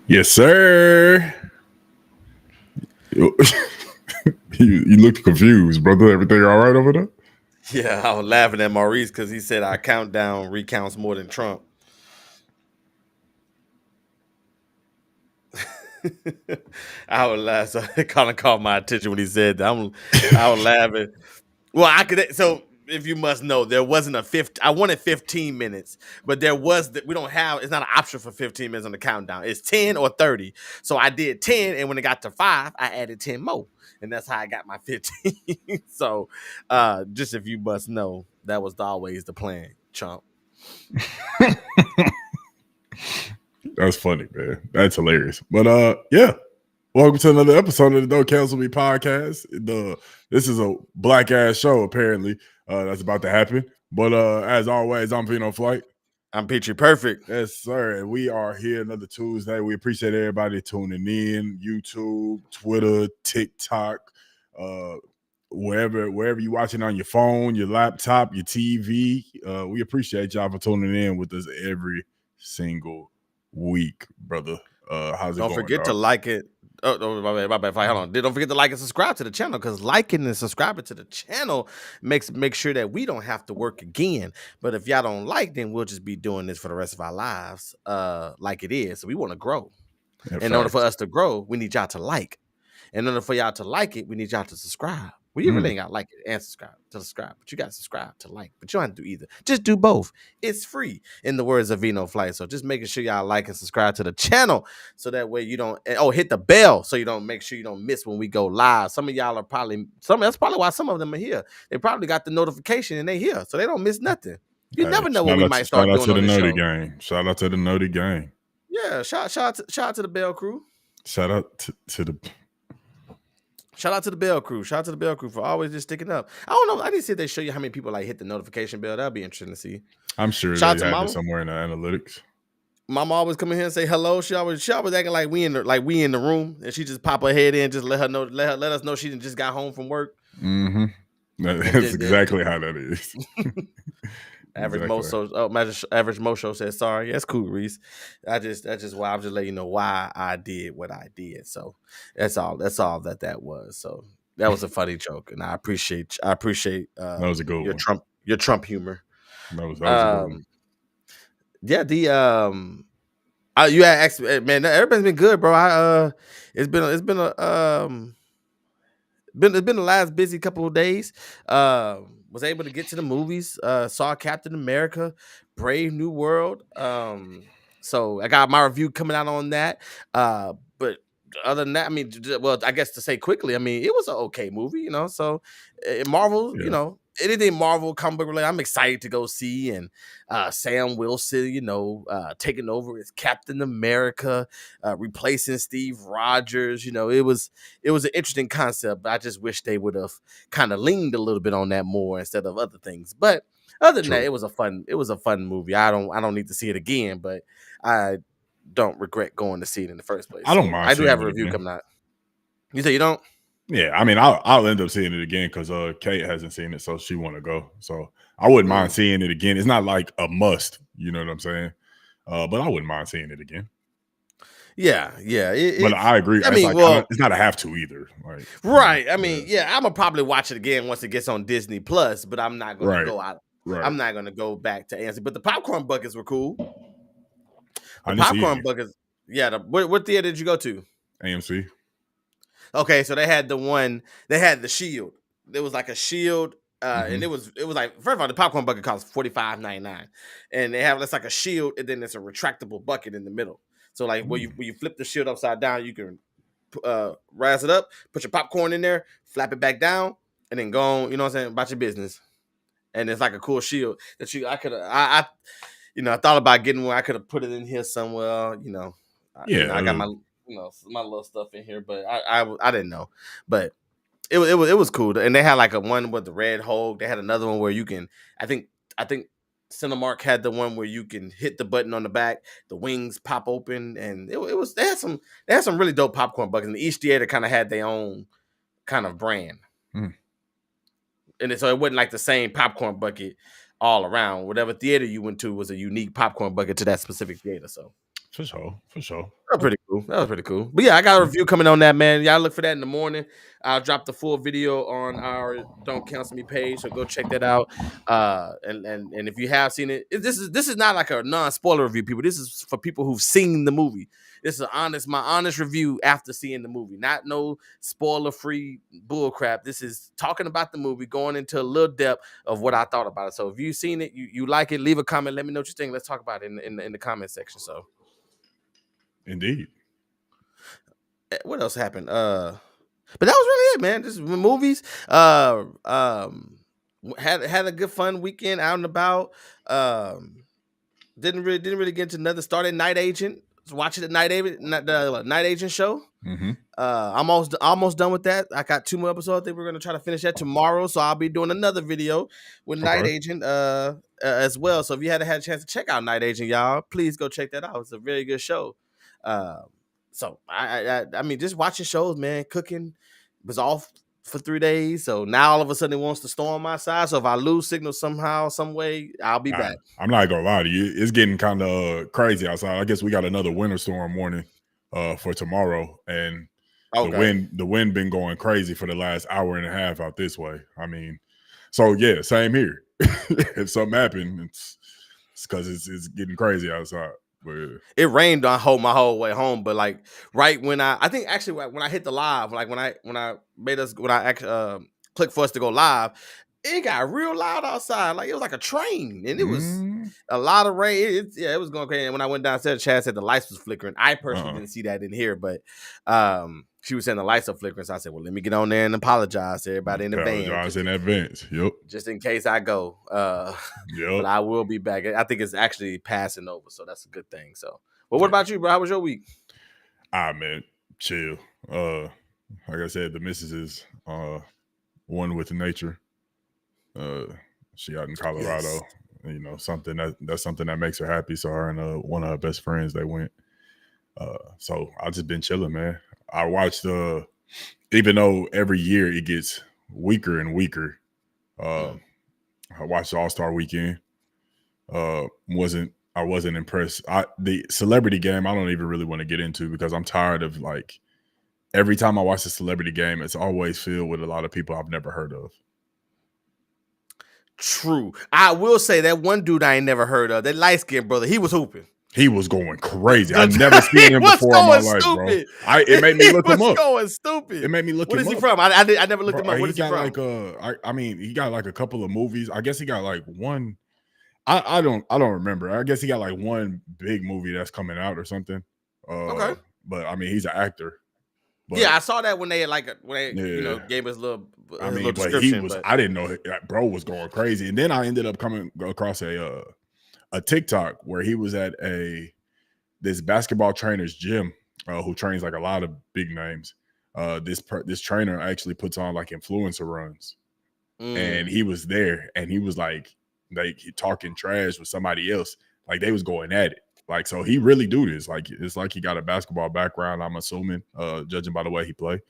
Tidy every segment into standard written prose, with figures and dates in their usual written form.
Yes, sir. you, you looked confused, brother. Everything all right over there? Yeah, I was laughing at Maurice because he said our countdown recounts more than Trump. I was laughing. So it kind of caught my attention when he said that. I was laughing. Well, I could. So if you must know, there wasn't a 50. I wanted 15 minutes, but there was that we don't have. It's not an option for 15 minutes on the countdown. It's 10 or 30. So I did 10, and when it got to 5, I added 10 more, and that's how I got my 15. So, just if you must know, that was always the plan, chump. That's funny, man. That's hilarious. But yeah. Welcome to another episode of the Don't Cancel Me podcast. This is a black ass show, apparently. That's about to happen. But as always, I'm Pino Flight. I'm Petrie Perfect. Yes, sir. And we are here another Tuesday. We appreciate everybody tuning in. YouTube, Twitter, TikTok, wherever you're watching on your phone, your laptop, your TV. We appreciate y'all for tuning in with us every single week, brother. How's it going? Don't forget to like it. Oh, my bad. Hold on. Don't forget to like and subscribe to the channel, because liking and subscribing to the channel make sure that we don't have to work again. But if y'all don't like, then we'll just be doing this for the rest of our lives, like it is. So we want to grow. In order for us to grow, we need y'all to like. In order for y'all to like it, we need y'all to subscribe. Well, you really ain't got to like it and subscribe, but you got to subscribe to like. But you don't have to do either. Just do both. It's free, in the words of Vino Flight. So just making sure y'all like and subscribe to the channel, so that way you don't. Oh, hit the bell so you don't make sure you don't miss when we go live. Some of y'all are probably that's probably why some of them are here. They probably got the notification and they here, so they don't miss nothing. You never know what we might start doing on the show. Shout out to the Nutty Gang. Yeah, shout out to the Bell Crew. Shout out to the Bell Crew. Shout out to the Bell Crew for always just sticking up. I don't know. I didn't see if they show you how many people like hit the notification bell. That'd be interesting to see. I'm sure shout they had it somewhere in the analytics. Mama always come in here and say hello. She always acting like we in the room, and she just pop her head in, just let us know she just got home from work. Mm-hmm. That's exactly how that is. Average Mosho says sorry. That's cool, Reese. That's just why I'm just letting you know why I did what I did. So that's all that was. So that was a funny joke, and I appreciate that was a good one. Your Trump humor. That was a good one. Yeah, you asked, man. Everybody's been good, bro. It's been the last busy couple of days. Was able to get to the movies. Saw Captain America, Brave New World. So I got my review coming out on that. But other than that, I mean, well, I guess to say quickly, I mean, it was an okay movie, you know. So Marvel, you know, anything Marvel comic book related, I'm excited to go see. And Sam Wilson, taking over as Captain America, replacing Steve Rogers. It was an interesting concept, but I just wish they would have kind of leaned a little bit on that more instead of other things. But other than that, it was a fun movie. I don't need to see it again, but I don't regret going to see it in the first place. I don't mind. I do have a review coming out. You say you don't? Yeah, I mean, I'll end up seeing it again because Kate hasn't seen it, so she want to go. So I wouldn't mind seeing it again. It's not like a must, you know what I'm saying? But I wouldn't mind seeing it again. Yeah. But I agree. It's not a have to either. Like, right. I mean, I'm gonna probably watch it again once it gets on Disney Plus, but I'm not gonna go out. Right. I'm not gonna go back to AMC. But the popcorn buckets were cool. The popcorn buckets. Yeah. What theater did you go to? AMC. Okay, so they had the shield. There was like a shield, and it was like, first of all, the popcorn bucket costs $45.99, and they have it's like a shield, and then there's a retractable bucket in the middle. So like when you flip the shield upside down, you can rise it up, put your popcorn in there, flap it back down, and then go on. You know what I'm saying, about your business. And it's like a cool shield that I thought about getting one. I could have put it in here somewhere. I got my. My little stuff in here, but I didn't know. But it was cool. And they had like a one with the Red Hulk. They had another one where you can, I think Cinemark had the one where you can hit the button on the back, the wings pop open, and they had some really dope popcorn buckets. And each theater kind of had their own kind of brand. And so it wasn't like the same popcorn bucket all around. Whatever theater you went to was a unique popcorn bucket to that specific theater. So For sure. That was pretty cool. But yeah, I got a review coming on that, man. Y'all look for that in the morning. I'll drop the full video on our Don't Cancel Me page, so go check that out. And if you have seen it, this is not like a non-spoiler review, people. This is for people who've seen the movie. This is my honest review after seeing the movie. Not no spoiler-free bullcrap. This is talking about the movie, going into a little depth of what I thought about it. So if you've seen it, you like it, leave a comment. Let me know what you think. Let's talk about it in the comment section. So. Indeed. What else happened? But that was really it, man. Just movies. Had a good fun weekend out and about. Didn't really get into another. Started Night Agent. Was watching the Night Agent show. Almost done with that. I got 2 more episodes. I think we're gonna try to finish that tomorrow. So I'll be doing another video with Night Agent as well. So if you hadn't had a chance to check out Night Agent, y'all, please go check that out. It's a very good show. So I mean, just watching shows, man. Cooking was off for 3 days, so now all of a sudden it wants to storm my side. So if I lose signal somehow, some way, I'll be back. I'm not gonna lie to you; it's getting kind of crazy outside. I guess we got another winter storm warning for tomorrow, and the wind been going crazy for the last hour and a half out this way. I mean, so yeah, same here. If something happened, it's because it's getting crazy outside. It rained my whole way home, but like right when I think actually when I hit the live, like when I clicked for us to go live, it got real loud outside. Like it was like a train, and it was a lot of rain. It was going crazy. And when I went downstairs, Chad said the lights was flickering. I personally didn't see that in here, but she was saying the lights are flickering. So I said, well, let me get on there and apologize to everybody in advance. Yep. Just in case I go. Yep. But I will be back. I think it's actually passing over, so that's a good thing. So, well, what about you, bro? How was your week? Man, chill. Like I said, the missus is one with nature. She out in Colorado. Yes. That's something that makes her happy. So her and one of her best friends, they went. So I just been chilling, man. I watched even though every year it gets weaker and weaker. I watched the All-Star Weekend. I wasn't impressed. The celebrity game I don't even really want to get into because I'm tired of like every time I watch the celebrity game, it's always filled with a lot of people I've never heard of. True. I will say that one dude I ain't never heard of, that light-skinned brother, he was hooping. He was going crazy. I've never seen him before in my life, bro. It made me look him up. Going stupid. It made me look him up. What is he from? I never looked him up. What is he from? He got like a couple of movies. I guess he got like one. I don't remember. I guess he got like one big movie that's coming out or something. Okay. But I mean, he's an actor. But Yeah, I saw that when they yeah, gave us I his little mean, but he description. was. But I didn't know bro was going crazy, and then I ended up coming across a TikTok where he was at this basketball trainer's gym, who trains like a lot of big names. This trainer actually puts on like influencer runs, and he was there, and he was like talking trash with somebody else, like they was going at it. Like, so he really do this. Like, it's like he got a basketball background, I'm assuming, judging by the way he play.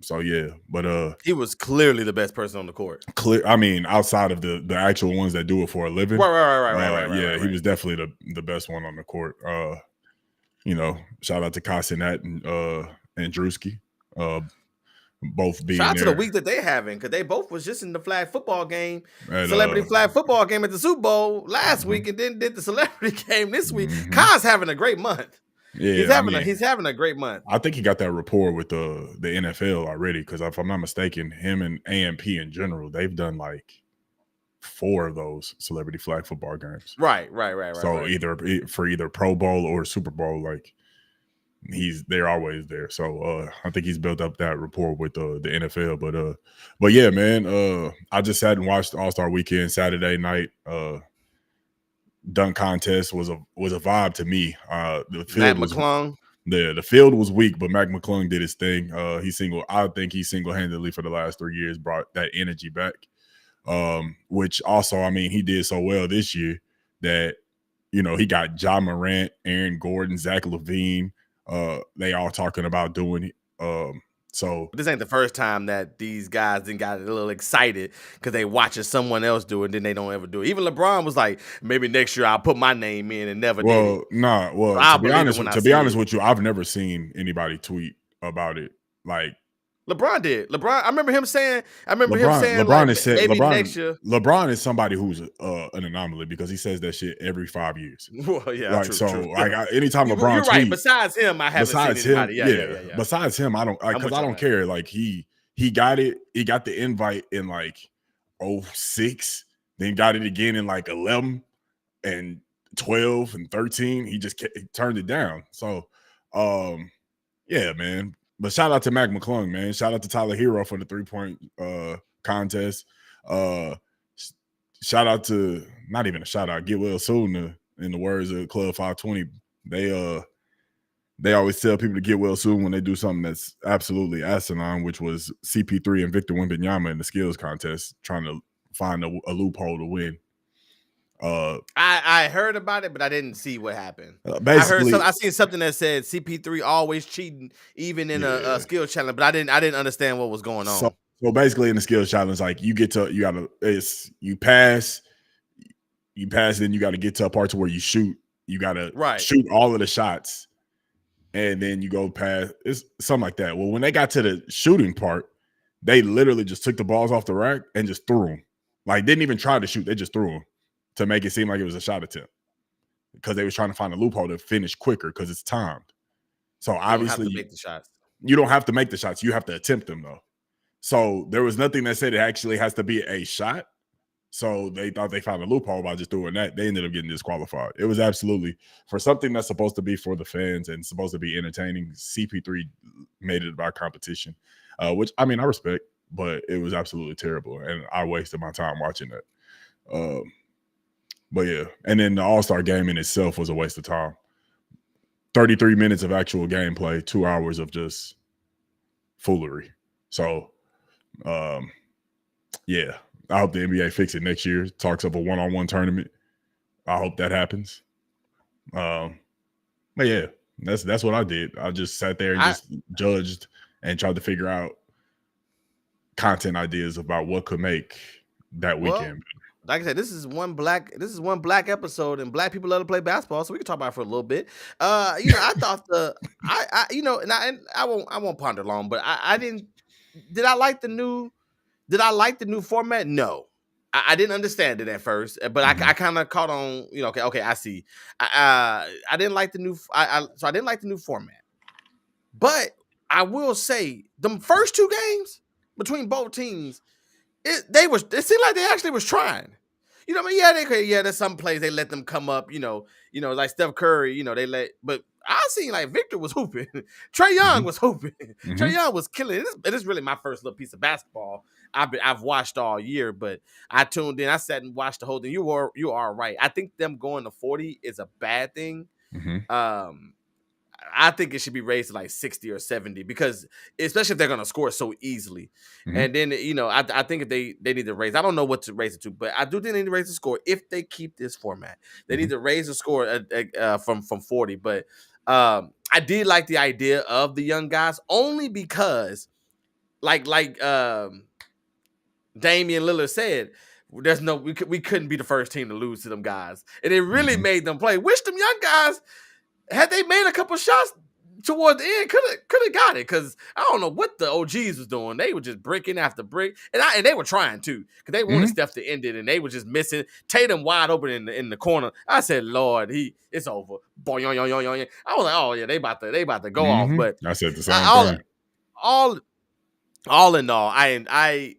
So yeah, but he was clearly the best person on the court. clear. I mean, outside of the actual ones that do it for a living, Right. he was definitely the best one on the court. Shout out to Kasinet and Drewski, both being Shout out to there the week that they having, because they both was just in the flag football game, at, celebrity flag football game at the Super Bowl last week, and then did the celebrity game this week. Kai's having a great month. Yeah, he's having a great month. I think he got that rapport with the NFL already, because if I'm not mistaken, him and AMP in general, they've done like 4 of those celebrity flag football games. Right. So either Pro Bowl or Super Bowl, like they're always there. So I think he's built up that rapport with the NFL. But yeah, man, I just sat and watched All-Star Weekend Saturday night. Dunk contest was a vibe to me. The field the field was weak, but Mac McClung did his thing. I think he single-handedly for the last 3 years brought that energy back. Which also, I mean, he did so well this year that, he got Ja Morant, Aaron Gordon, Zach LaVine. They all talking about doing it. So this ain't the first time that these guys then got a little excited because they watching someone else do it, and then they don't ever do it. Even LeBron was like, maybe next year I'll put my name in, and never did it. To be honest with you, I've never seen anybody tweet about it. Like, LeBron did. I remember him saying. Next year. LeBron is somebody who's an anomaly, because he says that shit every 5 years. Well, yeah, true. Like, anytime LeBron you're tweets, right. Besides him, I haven't seen anybody. Yeah. Besides him, I don't, because I don't care. Like, he got it. He got the invite in like 06, then got it again in like 11 and 12 and 13. He turned it down. So, yeah, man. But shout out to Mac McClung, man. Shout out to Tyler Hero for the 3-point contest. Shout out to, not even a shout out, get well soon, in the words of Club 520. They always tell people to get well soon when they do something that's absolutely asinine, which was CP3 and Victor Wembanyama in the skills contest, trying to find a loophole to win. I heard about it, but I didn't see what happened. I seen something that said CP3 always cheating, even in a skills challenge, but I didn't understand what was going on. So basically, in the skills challenge, like you pass, then you got to get to a part to where you shoot. You got to shoot all of the shots, and then you go past. It's something like that. Well, when they got to the shooting part, they literally just took the balls off the rack and just threw them. Like, didn't even try to shoot; they just threw them to make it seem like it was a shot attempt, because they was trying to find a loophole to finish quicker because it's timed. So obviously, you don't have to make the shots. You don't have to make the shots. You have to attempt them, though. So there was nothing that said it actually has to be a shot. So they thought they found a loophole by just doing that. They ended up getting disqualified. It was absolutely, for something that's supposed to be for the fans and supposed to be entertaining, CP3 made it about competition, which, I mean, I respect, but it was absolutely terrible. And I wasted my time watching that. But yeah, and then the All-Star game in itself was a waste of time. 33 minutes of actual gameplay, 2 hours of just foolery. So, yeah, I hope the NBA fix it next year. Talks up a one-on-one tournament. I hope that happens. But yeah, that's what I did. I just sat there and just judged and tried to figure out content ideas about what could make that weekend. Like I said, this is one black episode, and black people love to play basketball, so we can talk about it for a little bit. I thought I won't ponder long, but I didn't. Did I like the new format? No, I didn't understand it at first, but I kind of caught on. Okay, I see. I didn't like the new. So I didn't like the new format, but I will say the first 2 games between both teams. It seemed like they actually was trying. You know, I mean, yeah, they could. Yeah, there's some plays they let them come up. Like Steph Curry. They let. But I seen like Victor was hooping. Trey Young was hooping. Trey Young was killing. It is really my first little piece of basketball I've watched all year. But I tuned in. I sat and watched the whole thing. You are right. I think them going to 40 is a bad thing. I think it should be raised to like 60 or 70 because especially if they're going to score so easily. And then, I think if they need to raise, I don't know what to raise it to, but I do think they need to raise the score if they keep this format. They need to raise the score from 40. But I did like the idea of the young guys only because like Damian Lillard said, we couldn't be the first team to lose to them guys. And it really made them play. Wish them young guys, had they made a couple shots toward the end, could have got it. Because I don't know what the OGs was doing. They were just breaking after break, and they were trying to, because they wanted Steph to end it, and they were just missing. Tatum wide open in the corner. I said, Lord, it's over. Boy, I was like, oh yeah, they about to go off. But I said the same thing. All in all, I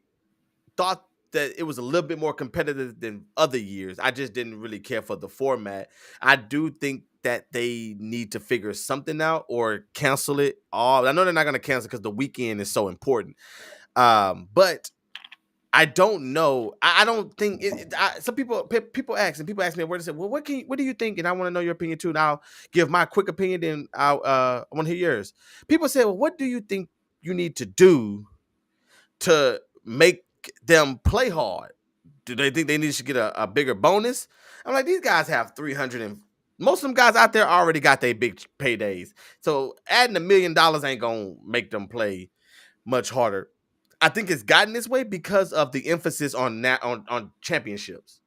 thought that it was a little bit more competitive than other years. I just didn't really care for the format. I do think that they need to figure something out or cancel it all. I know they're not going to cancel because the weekend is so important. But I don't know. I don't think some people ask me where to say, well, what do you think? And I want to know your opinion too. And I'll give my quick opinion, and I want to hear yours. People say, well, what do you think you need to do to make them play hard? Do they think they need to get a bigger bonus? I'm like, these guys have 300 and most of them guys out there already got their big paydays. So adding $1 million ain't gonna make them play much harder. I think it's gotten this way because of the emphasis on championships.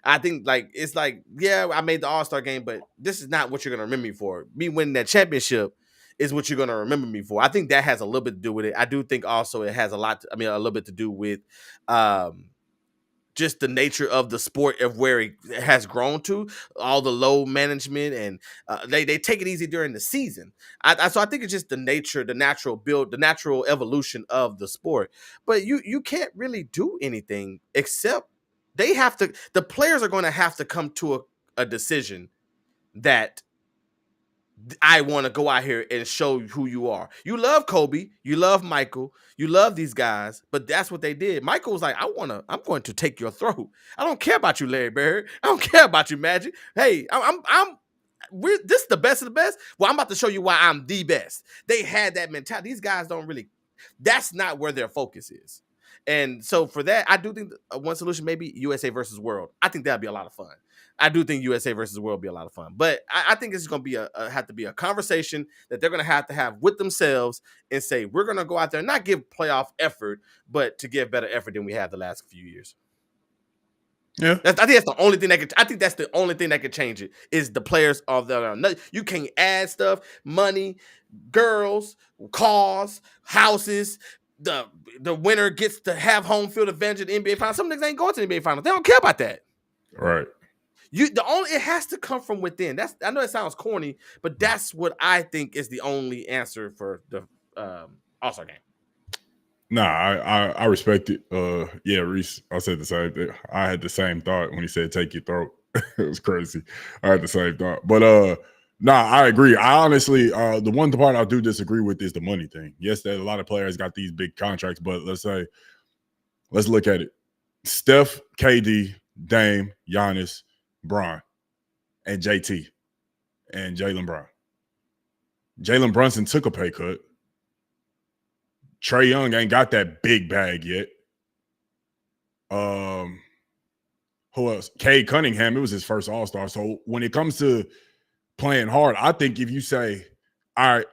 I think it's like, yeah, I made the All-Star game, but this is not what you're gonna remember me for. Me winning that championship is what you're gonna remember me for. I think that has a little bit to do with it. I do think also it has a little bit to do with just the nature of the sport of where it has grown to, all the low management, and they take it easy during the season. So I think it's just the nature, the natural build, the natural evolution of the sport. But you can't really do anything except the players are going to have to come to a decision that I want to go out here and show who you are. You love Kobe, you love Michael, you love these guys, but that's what they did. Michael was like, I'm going to take your throat. I don't care about you, Larry Bird. I don't care about you, Magic. Hey, this is the best of the best. Well, I'm about to show you why I'm the best. They had that mentality. These guys that's not where their focus is. And so for that, I do think one solution may be USA versus World. I think that'd be a lot of fun. I do think USA versus World would be a lot of fun. But I think it's going to be have to be a conversation that they're going to have with themselves and say, we're going to go out there and not give playoff effort, but to give better effort than we had the last few years. Yeah, I think that's the only thing that could change it is the players of the. You can't add stuff, money, girls, cars, houses. The winner gets to have home field advantage in the NBA Finals. Some niggas ain't going to the NBA Finals. They don't care about that. Right. It has to come from within. I know it sounds corny, but that's what I think is the only answer for the All-Star game. Nah, I respect it. Yeah, Reese, I said the same thing. I had the same thought when he said take your throat. It was crazy. I had the same thought. But nah, I agree. I honestly, the one part I do disagree with is the money thing. Yes, that a lot of players got these big contracts, but let's look at it. Steph, KD, Dame, Giannis, Bron, and JT, and Jaylen Brown. Jalen Brunson took a pay cut. Trae Young ain't got that big bag yet. Who else? Cade Cunningham, it was his first All-Star. So when it comes to playing hard, I think if you say, all right,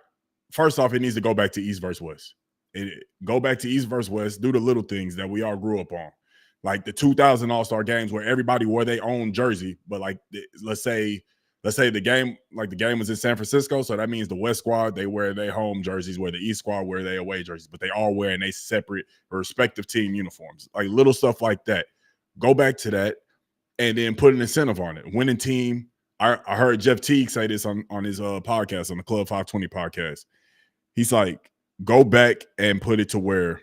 first off, it needs to go back to East versus West. Go back to East versus West, do the little things that we all grew up on. Like the 2000 All-Star games where everybody wore their own jersey, but like let's say the game was in San Francisco, so that means the West squad, they wear their home jerseys, where the East squad wear their away jerseys, but they all wearing their separate respective team uniforms. Like little stuff like that. Go back to that and then put an incentive on it. Winning team. I heard Jeff Teague say this on his podcast, on the Club 520 podcast. He's like, go back and put it to where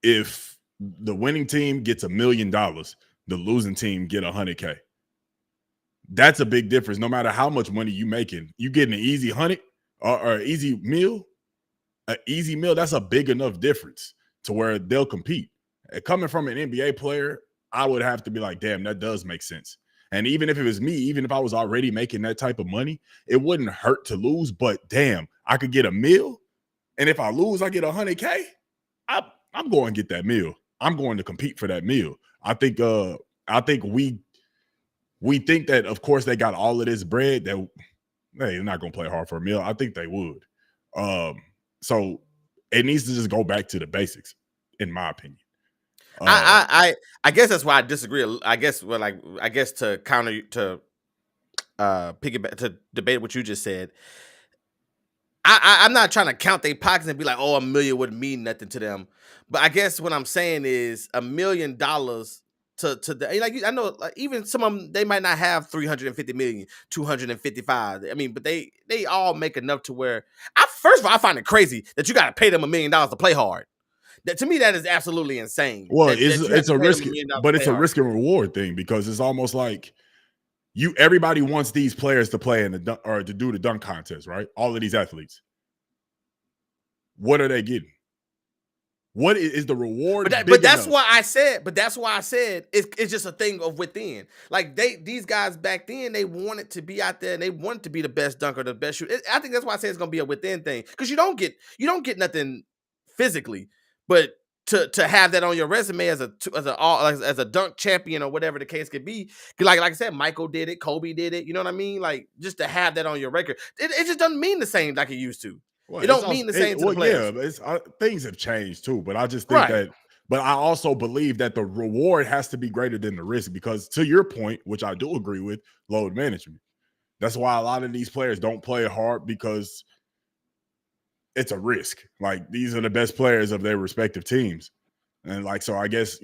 if The winning team gets $1 million. The losing team get $100K. That's a big difference. No matter how much money you making, you getting an easy 100 or easy meal. An easy meal, that's a big enough difference to where they'll compete. Coming from an NBA player, I would have to be like, damn, that does make sense. And even if it was me, even if I was already making that type of money, it wouldn't hurt to lose. But damn, I could get a meal. And if I lose, I get $100K. I'm going to get that meal. I'm going to compete for that meal. I think we think that, of course, they got all of this bread that they're not going to play hard for a meal. I think they would. So it needs to just go back to the basics, in my opinion. I guess that's why I disagree. I guess to counter to piggyback to debate what you just said. I'm not trying to count their pockets and be like, oh, $1 million wouldn't mean nothing to them. But I guess what I'm saying is $1 million to the, like, I know, like, even some of them, they might not have 350 million, 255. I mean, but they all make enough to where first of all, I find it crazy that you got to pay them $1 million to play hard. That, to me, that is absolutely insane. Well, it's a risk, but it's a risk and reward thing, because it's almost like everybody wants these players to play in the dunk, or to do the dunk contest, right? All of these athletes. What are they getting? What is the reward? But that's why I said it's just a thing of within. Like these guys back then, they wanted to be out there and they wanted to be the best dunker, the best shooter. I think that's why I say it's gonna be a within thing, because you don't get nothing physically, but to have that on your resume as a dunk champion or whatever the case could be. Like I said, Michael did it, Kobe did it. You know what I mean? Like, just to have that on your record, it just doesn't mean the same like it used to. Well, it don't mean the same to the players. Yeah, things have changed too, but I just think that. But I also believe that the reward has to be greater than the risk, because, to your point, which I do agree with, load management. That's why a lot of these players don't play hard, because it's a risk. Like, these are the best players of their respective teams, and like, so I guess,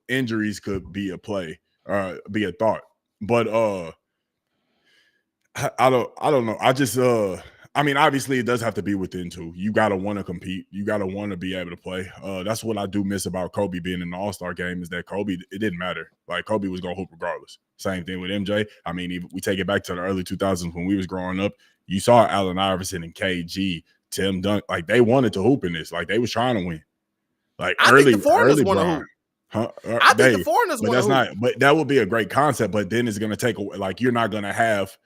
injuries could be a play or be a thought. But I don't know. I just I mean, obviously, it does have to be within two. You got to want to compete. You got to want to be able to play. That's what I do miss about Kobe being in the All-Star game, is that Kobe, it didn't matter. Like, Kobe was going to hoop regardless. Same thing with MJ. I mean, if we take it back to the early 2000s when we was growing up, you saw Allen Iverson and KG, Tim Duncan. Like, they wanted to hoop in this. Like, they was trying to win. Like, I think the foreigners want to hoop. Huh? I think the foreigners want to hoop. Not. But that would be a great concept. But then it's going to take away. Like, you're not going to have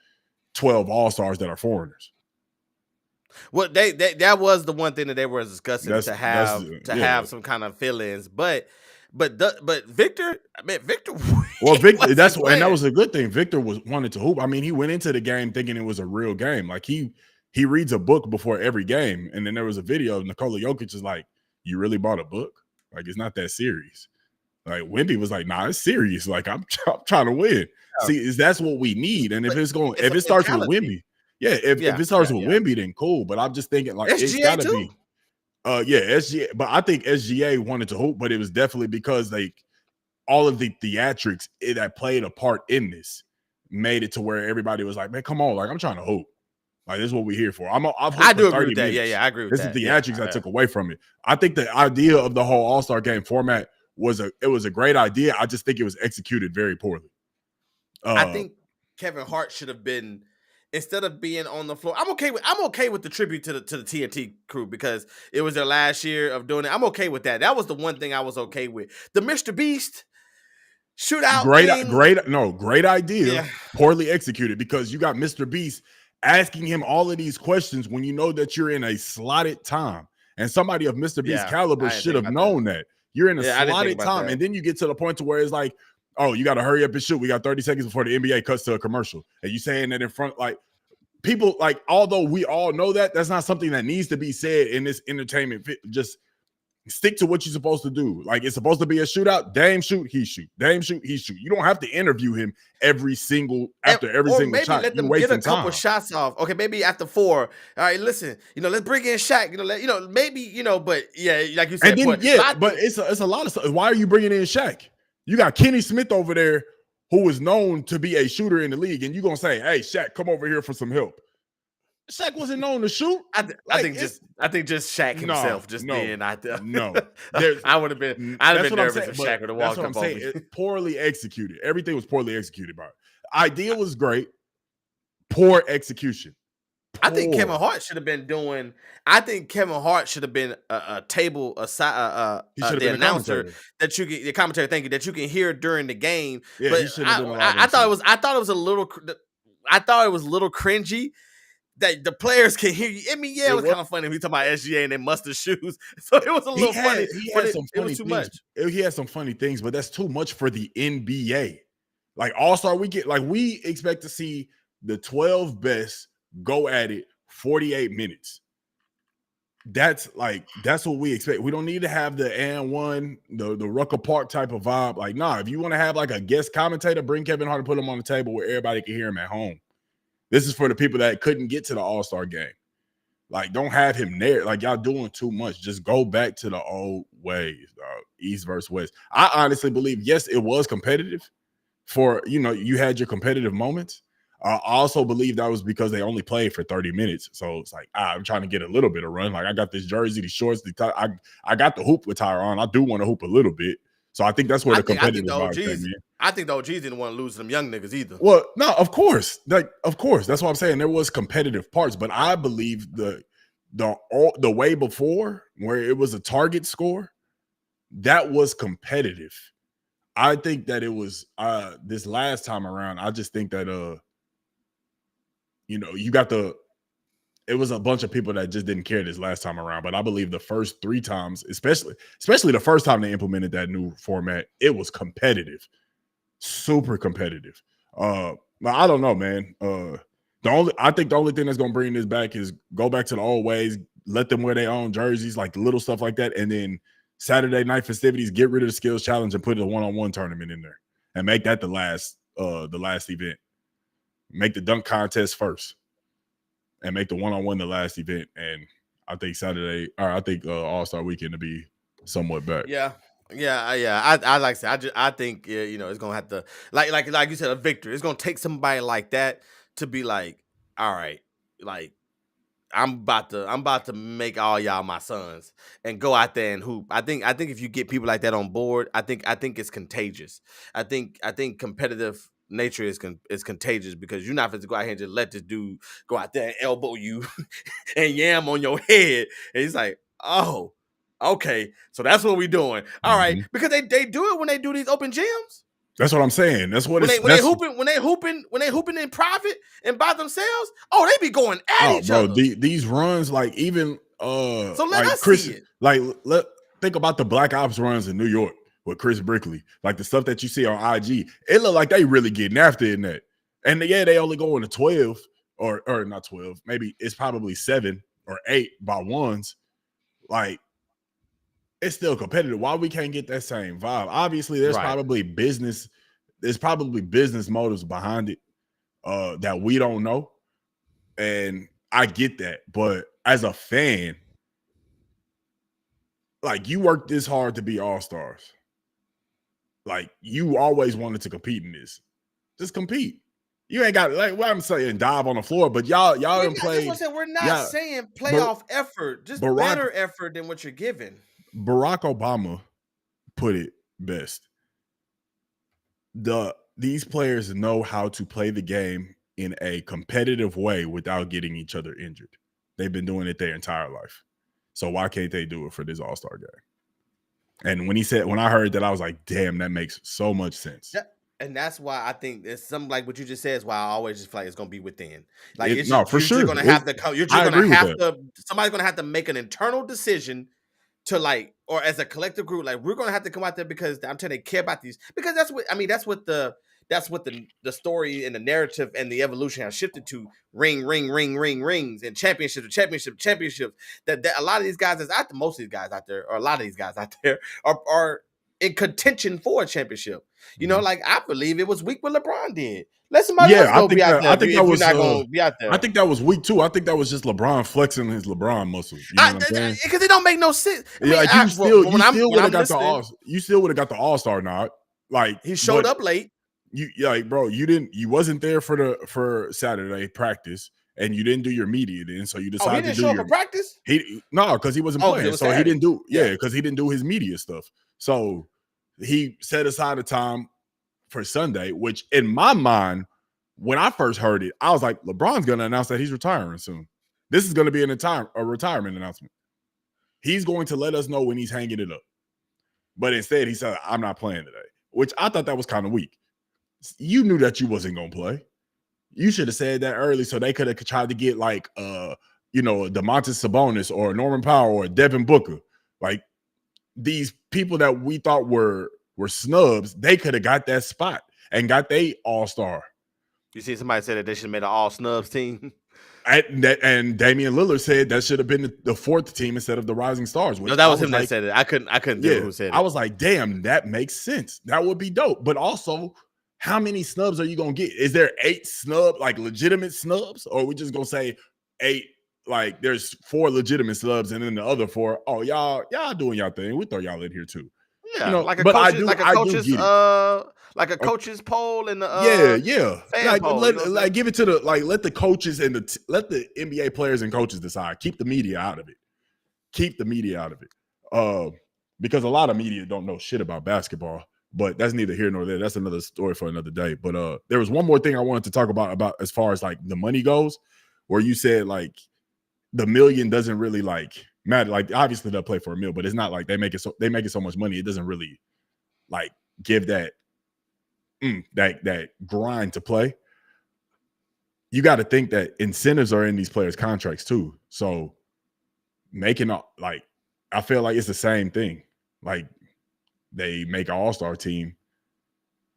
12 All-Stars that are foreigners. Well, that was the one thing that they were discussing, to have some kind of feelings, but Victor, I mean, Victor. Well, Victor, and that was a good thing. Victor wanted to hoop. I mean, he went into the game thinking it was a real game. Like, he reads a book before every game, and then there was a video of Nikola Jokic is like, "You really bought a book? Like, it's not that serious." Like, Wemby was like, "Nah, it's serious. Like, I'm trying to win." Yeah. See, that's what we need. And if it starts with Wemby. Yeah, if it starts with Wemby, then cool. But I'm just thinking, like, SGA, it's gotta too. Be SGA. But I think SGA wanted to hoop, but it was definitely because, like, all of the theatrics that played a part in this made it to where everybody was like, "Man, come on, like, I'm trying to hoop. Like, this is what we're here for." I do agree with that. Yeah, I agree with that. This is the theatrics I took away from it. I think the idea of the whole All-Star game format was a great idea. I just think it was executed very poorly. I think Kevin Hart should have been, instead of being on the floor. I'm okay with the tribute to the TNT crew, because it was their last year of doing it. I'm okay with that. That was the one thing I was okay with. The Mr. Beast shootout. Great idea. Yeah. Poorly executed, because you got Mr. Beast asking him all of these questions when you know that you're in a slotted time. And somebody of Mr. Beast's caliber should have known that. You're in a slotted time. And then you get to the point to where it's like, oh, you got to hurry up and shoot. We got 30 seconds before the NBA cuts to a commercial. And you saying that in front, like, people, like, although we all know that, that's not something that needs to be said in this entertainment. Just stick to what you're supposed to do. Like, it's supposed to be a shootout. Dame shoot, he shoot. Dame shoot, he shoot. You don't have to interview him every single shot. Maybe let them get a couple shots off. Okay, maybe after 4. All right, listen, let's bring in Shaq. Maybe, but yeah, like you said. And then, but it's a lot of stuff. Why are you bringing in Shaq? You got Kenny Smith over there, who is known to be a shooter in the league, and you're going to say, "Hey, Shaq, come over here for some help." Shaq wasn't known to shoot. I think just Shaq himself just being out there. No. I'd have been that's what I'm nervous saying. if But Shaq would have that's walked what I'm up on saying. me. Poorly executed. Everything was poorly executed by it. Idea was great. Poor execution. I think Kevin Hart should have been doing. I think Kevin Hart should have been a table aside. He should have The been announcer commentator. that you get the commentary. Thank you, that you can hear during the game. Yeah, but he should have been a lot. I thought it was. I thought it was a little. I thought it was a little cringy that the players can hear you. I mean, yeah, it was kind of funny. We talking about SGA and their mustard shoes, so it was a little funny. It was too much. He had some funny things, but that's too much for the NBA. Like All-Star Weekend, like we expect to see the 12 best go at it 48 minutes. That's what we expect. We don't need to have the and one, the Rucker Park type of vibe. Like, nah, if you want to have like a guest commentator, bring Kevin Hart and put him on the table where everybody can hear him at home. This is for the people that couldn't get to the All-Star game. Like, don't have him there. Like, y'all doing too much. Just go back to the old ways, dog. East versus West. I honestly believe, yes, it was competitive. You had your competitive moments. I also believe that was because they only played for 30 minutes. So it's like, I'm trying to get a little bit of run. Like, I got this jersey, these shorts, I got the hoop attire on. I do want to hoop a little bit. So I think that's where the competitive vibe came in. I think the OGs didn't want to lose them young niggas either. Well, no, of course. Of course. That's what I'm saying. There was competitive parts, but I believe the way before, where it was a target score, that was competitive. I think that it was this last time around. I just think that it was a bunch of people that just didn't care this last time around. But I believe the first 3 times, especially the first time they implemented that new format, it was competitive, super competitive. I don't know, man. I think the only thing that's gonna bring this back is go back to the old ways, let them wear their own jerseys, like the little stuff like that, and then Saturday night festivities, get rid of the skills challenge and put a one-on-one tournament in there and make that the last event. Make the dunk contest first and make the one-on-one the last event. And I think All-Star Weekend to be somewhat back. Yeah. I like to say, I think it's gonna have to like you said, a victory. It's gonna take somebody like that to be like, all right, like I'm about to make all y'all my sons and go out there and hoop. I think if you get people like that on board, I think it's contagious. I think competitive nature is contagious because you're not going to go out here and just let this dude go out there and elbow you and yam on your head. And he's like, oh, okay, so that's what we're doing. All right, because they do it when they do these open gyms. That's what I'm saying. That's what when they hooping in private and by themselves. Oh, they be going at each other. These runs, like even so let us see it. Like think about the Black Ops runs in New York with Chris Brickley, like the stuff that you see on IG. It look like they really getting after it in that. And yeah, they only go into 12 or not 12. Maybe it's probably 7 or 8 by ones. Like, it's still competitive. Why we can't get that same vibe? Obviously, there's probably business motives behind it that we don't know. And I get that. But as a fan, like, you worked this hard to be all-stars. Like, you always wanted to compete in this. Just compete. You ain't got, like, what I'm saying, dive on the floor, but y'all done played. We're not saying playoff effort, just better effort than what you're giving. Barack Obama put it best. These players know how to play the game in a competitive way without getting each other injured. They've been doing it their entire life. So why can't they do it for this All-Star game? And when I heard that, I was like, damn, that makes so much sense. Yeah. And that's why I think it's something like what you just said is why I always just feel like it's going to be within. Like, for sure. You're going to have to come. Somebody's going to have to make an internal decision to, like, or as a collective group, like, we're going to have to come out there because I'm telling you, they care about these. Because that's what the story and the narrative and the evolution has shifted to. Rings and championships. That a lot of these guys most of these guys out there, or a lot of these guys out there are in contention for a championship. You know, like, I believe it was weak what LeBron did. Let somebody else go be out there. I think that was not going to be out there. I think that was weak too. I think that was just LeBron flexing his LeBron muscles. You know what I'm saying? Because it don't make no sense. You still would have got the All-Star nod. Like, he showed up late. Bro, you wasn't there for Saturday practice. and you didn't do your media then, so you He decided to didn't do show up your for practice. because he wasn't Oh, because it playing, was so he Saturday. didn't do Yeah. because he didn't do his media stuff. So he set aside a time for Sunday, which in my mind, when I first heard it, I was like, LeBron's going to announce that he's retiring soon. This is going to be a retirement announcement. He's going to let us know when he's hanging it up. But instead, he said, I'm not playing today, which I thought that was kind of weak. You knew that you wasn't going to play. You should have said that early so they could have tried to get like, a Domantas Sabonis or Norman Powell or Devin Booker. Like these people that we thought were snubs, they could have got that spot and got they all-star. You see somebody say that they should have made an all snubs team. And Damian Lillard said that should have been the fourth team instead of the Rising Stars. No, that was him that said it. I couldn't do who said it. I was like, damn, that makes sense. That would be dope. But also, how many snubs are you gonna get? Is there 8 snubs, like legitimate snubs, or are we just gonna say 8? Like there's 4 legitimate snubs, and then the other 4, oh y'all doing y'all thing. We throw y'all in here too. Yeah, like a coach's poll and the fan poll. Like give it to let the coaches and let the NBA players and coaches decide. Keep the media out of it. Because a lot of media don't know shit about basketball. But that's neither here nor there. That's another story for another day. But there was one more thing I wanted to talk about as far as like the money goes, where you said like the million doesn't really like matter. Like obviously they'll play for $1 million, but it's not like they make it so much money. It doesn't really like give that grind to play. You got to think that incentives are in these players' contracts too. So I feel like it's the same thing. Like they make an all-star team,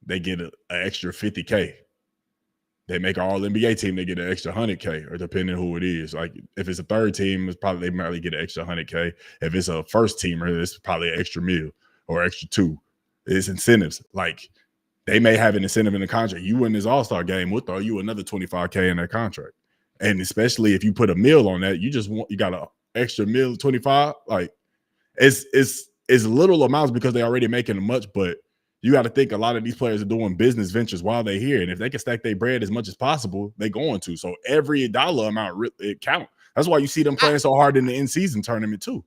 they get an extra $50K. They make an all-NBA team, they get an extra $100K, or depending who it is. Like if it's a third team, they might get an extra $100K. If it's a first teamer, it's probably an extra $1 million or extra $2 million. It's incentives. Like they may have an incentive in the contract. You win this all-star game, we'll throw you another $25K in that contract. And especially if you put $1 million on that, you got an extra $1 million, 25. Like it's little amounts because they're already making much, but you got to think a lot of these players are doing business ventures while they're here. And if they can stack their bread as much as possible, they're going to. So every dollar amount, it counts. That's why you see them playing so hard in the in-season tournament too.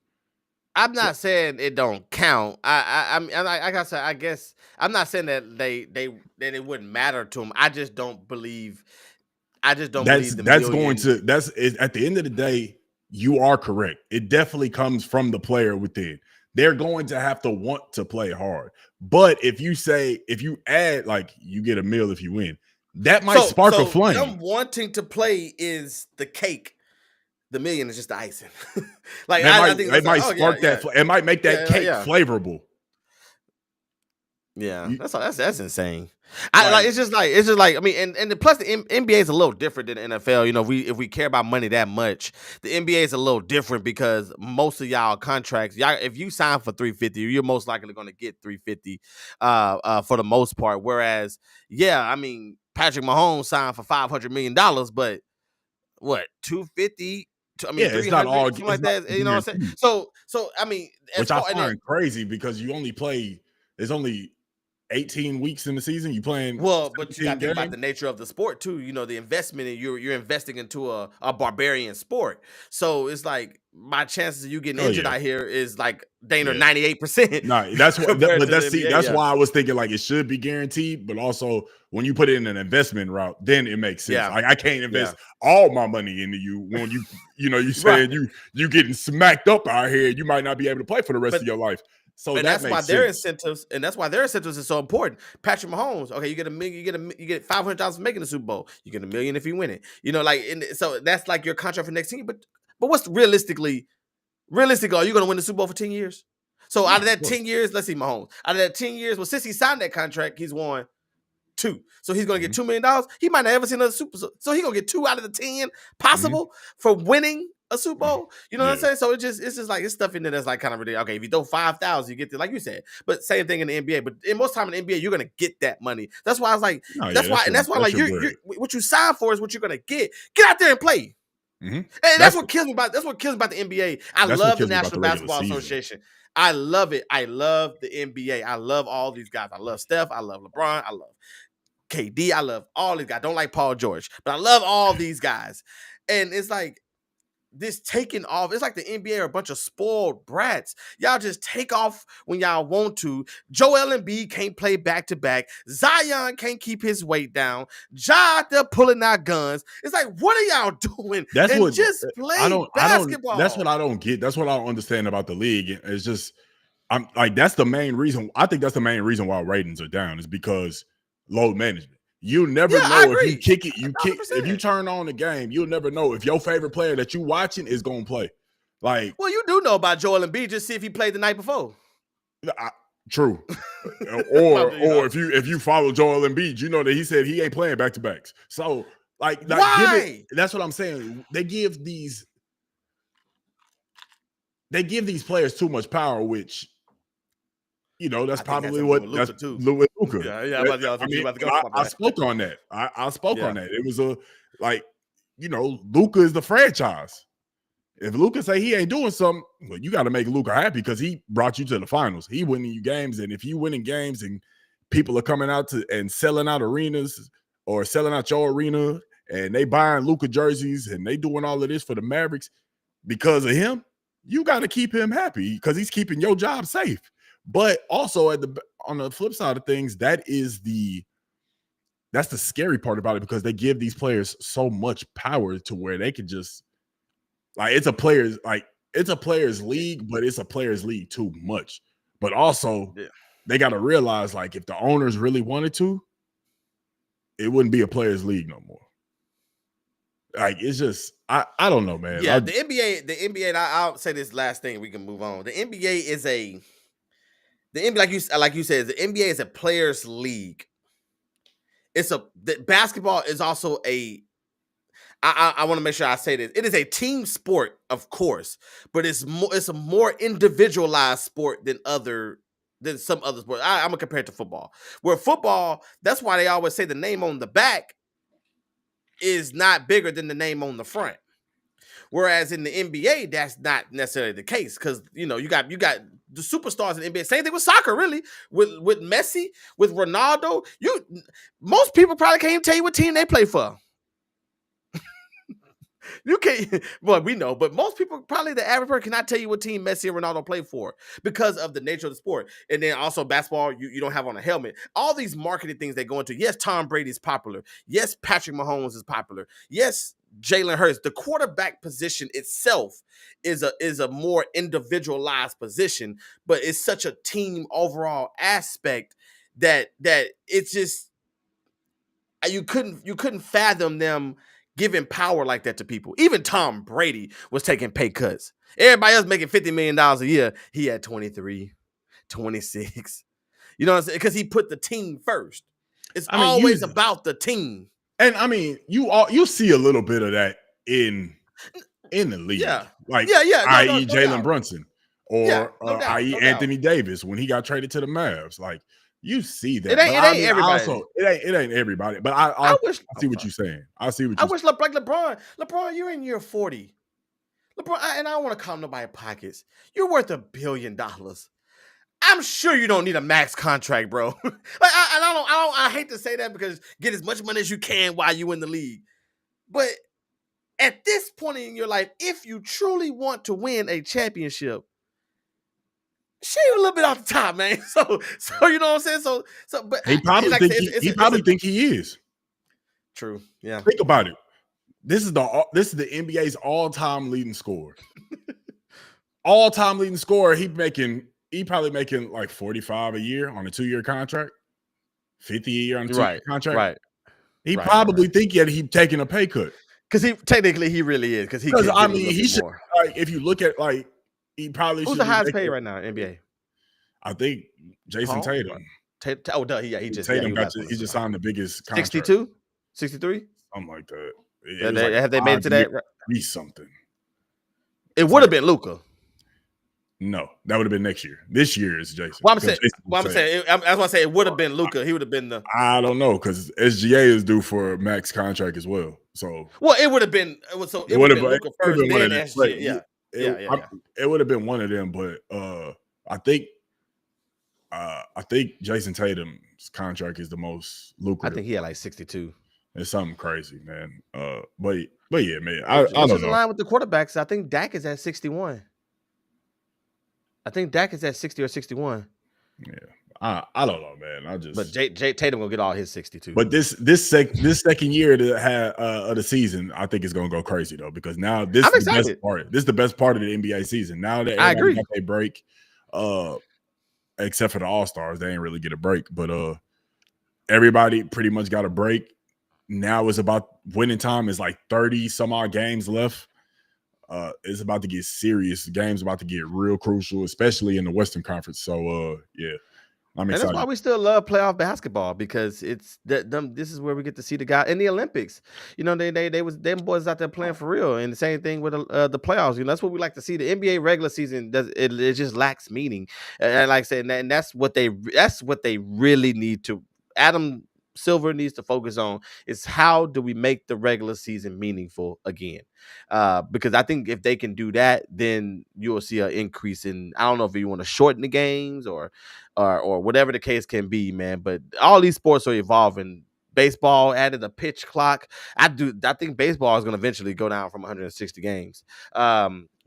I'm not saying it don't count. I guess I'm not saying that that it wouldn't matter to them. I just don't believe. That's at the end of the day, you are correct. It definitely comes from the player within. They're going to have to want to play hard. But if you add like you get $1 million if you win, that might spark a flame. Them wanting to play is the cake. The $1 million is just the icing. Like I think it might spark that. It might make that cake flavorable. Yeah, that's insane. It's just like I mean, and plus the NBA is a little different than the NFL. You know, if we care about money that much, the NBA is a little different because most of y'all contracts, if you sign for $350, you're most likely going to get $350 for the most part. Whereas, I mean, Patrick Mahomes signed for $500 million, but what $250? I mean, it's not all like that. You know what I'm saying? So I mean, which I find crazy because you only play. There's only 18 weeks in the season. You playing but you got to think about the nature of the sport too. You know, the investment, and you're investing into a barbarian sport. So it's like my chances of you getting injured out here is like 98%. No, that's why I was thinking like it should be guaranteed, but also when you put it in an investment route, then it makes sense. Yeah. Like I can't invest all my money into you when you saying you getting smacked up out here. You might not be able to play for the rest of your life. So that's why their incentives, is so important. Patrick Mahomes, okay, you get $1 million, you get $500 for making the Super Bowl. You get $1 million if you win it. You know, like so that's like your contract for next year. But what's realistically, are you going to win the Super Bowl for 10 years? So out of that 10 years, let's see, Mahomes. Out of that 10 years, well, since he signed that contract, he's won 2. So he's going to get $2 million. He might not ever see another Super Bowl. So he's going to get 2 out of the 10 possible for winning a Super Bowl. You know what I'm saying? So it's just like it's stuff in there that's like kind of ridiculous. Okay, if you throw 5,000, you get like you said. But same thing in the NBA. But in most time in the NBA, you're gonna get that money. That's why I was like, that's why like you're what you sign for is what you're gonna get. Get out there and play. Mm-hmm. And that's what kills me about the NBA. I love the National Basketball Association. I love it. I love the NBA. I love all these guys. I love Steph. I love LeBron. I love KD. I love all these guys. I don't like Paul George, but I love all these guys. And it's like this taking off. It's like the NBA are a bunch of spoiled brats. Y'all just take off when y'all want to. Joel Embiid can't play back to back. Zion can't keep his weight down. Ja, they're pulling out guns. It's like, what are y'all doing? That's and what just play basketball. That's what I don't get. That's what I don't understand about the league. It's just, I'm like, that's the main reason. I think that's the main reason why ratings are down is because load management. You never know if you kick it, if you turn on the game, you'll never know if your favorite player that you watching is going to play. Like, well, you do know about Joel Embiid. Just see if he played the night before. True. or if you follow Joel Embiid, you know that he said he ain't playing back to backs. So why? That's what I'm saying. They give these players too much power, which, you know, that's probably what that's Luka. Yeah. I spoke on that. I spoke on that. It was Luka is the franchise. If Luka say he ain't doing something, well, you got to make Luka happy because he brought you to the finals. He winning you games, and if you winning games and people are coming out and selling out arenas or selling out your arena, and they buying Luka jerseys and they doing all of this for the Mavericks because of him, you got to keep him happy because he's keeping your job safe. But also on the flip side of things, that's the scary part about it because they give these players so much power to where they can just it's a players league, but it's a players league too much. But also they got to realize if the owners really wanted to, it wouldn't be a players league no more. It's just I don't know, man. Yeah, the NBA. And I'll say this last thing, we can move on. The NBA is like you said, the NBA is a players league. The basketball is also I want to make sure I say this. It is a team sport, of course, but it's a more individualized sport than some other sports. I'm gonna compare it to football. Where football, that's why they always say the name on the back is not bigger than the name on the front. Whereas in the NBA, that's not necessarily the case because you got the superstars in the NBA. Same thing with soccer, really. With Messi, with Ronaldo, most people probably can't even tell you what team they play for. You can't, well, we know, but most people, probably the average person, cannot tell you what team Messi and Ronaldo play for because of the nature of the sport. And then also basketball, you don't have on a helmet. All these marketing things they go into. Yes, Tom Brady is popular. Yes, Patrick Mahomes is popular. Yes, Jalen Hurts. The quarterback position itself is a more individualized position, but it's such a team overall aspect that it's just you couldn't fathom them giving power like that to people. Even Tom Brady was taking pay cuts. Everybody else making $50 million a year. He had 23, 26. You know what I'm saying? Because he put the team first. It's always about the team. And I mean, you see a little bit of that in the league. Yeah. i.e. Jalen Brunson or i.e. no Anthony Davis when he got traded to the Mavs. You see that. It ain't everybody. It ain't everybody. But I see what you're saying. I see what you're saying. Like LeBron, you're in year 40. LeBron, and I don't want to count nobody's pockets. You're worth $1 billion. I'm sure you don't need a max contract, bro. I hate to say that because get as much money as you can while you in the league. But at this point in your life, if you truly want to win a championship, shave a little bit off the top, man. So you know what I'm saying. But he probably think he is. True. Yeah. Think about it. This is the NBA's all-time leading scorer. All-time leading scorer. He probably making like 45 a year on a 2-year contract, 50 a year on a 2-year contract. Right. He probably think that he's taking a pay cut because he really is because he should. If you look at he probably who's the highest paid right now in NBA? I think Jason Tatum. He just signed the biggest contract. 62, 63, something like that. Have they made it to that? Be something. It would have been Luka. No, that would have been next year. This year is Jason. Well, I'm saying it would have been Luka. He would have been the. I don't know because SGA is due for a max contract as well. So it would have been. It would have been Luka first, then SGA. It would have been one of them, but I think Jason Tatum's contract is the most lucrative. I think he had like 62. It's something crazy, man. But But yeah, man, I What's don't his know. line with the quarterbacks? I think Dak is at 61. I think Dak is at 60 or 61. Yeah, I don't know, man. But Jay Tatum will get all his 62. But this second year of the season, I think is gonna go crazy though, because now this I'm is the best excited. part. This is the best part of the NBA season. Now that I everybody agree. got their break, uh, except for the All Stars, they ain't really get a break. But everybody pretty much got a break. Now it's about winning time. Is like 30 some odd games left. It's about to get serious. The game's about to get real crucial, especially in the Western Conference. So yeah, I'm And that's why excited. we still love playoff basketball, because it's this is where we get to see the guy in the Olympics. You know, they was them boys out there playing for real, and the same thing with the playoffs. You know, that's what we like to see. The NBA regular season it just lacks meaning, and like I said, and that's what they really need to. Adam Silver needs to focus on is how do we make the regular season meaningful again, because I think if they can do that, then you'll see an increase in. I don't know if you want to shorten the games or whatever the case can be, man. But all these sports are evolving. Baseball added a pitch clock. I think baseball is going to eventually go down from 160 games.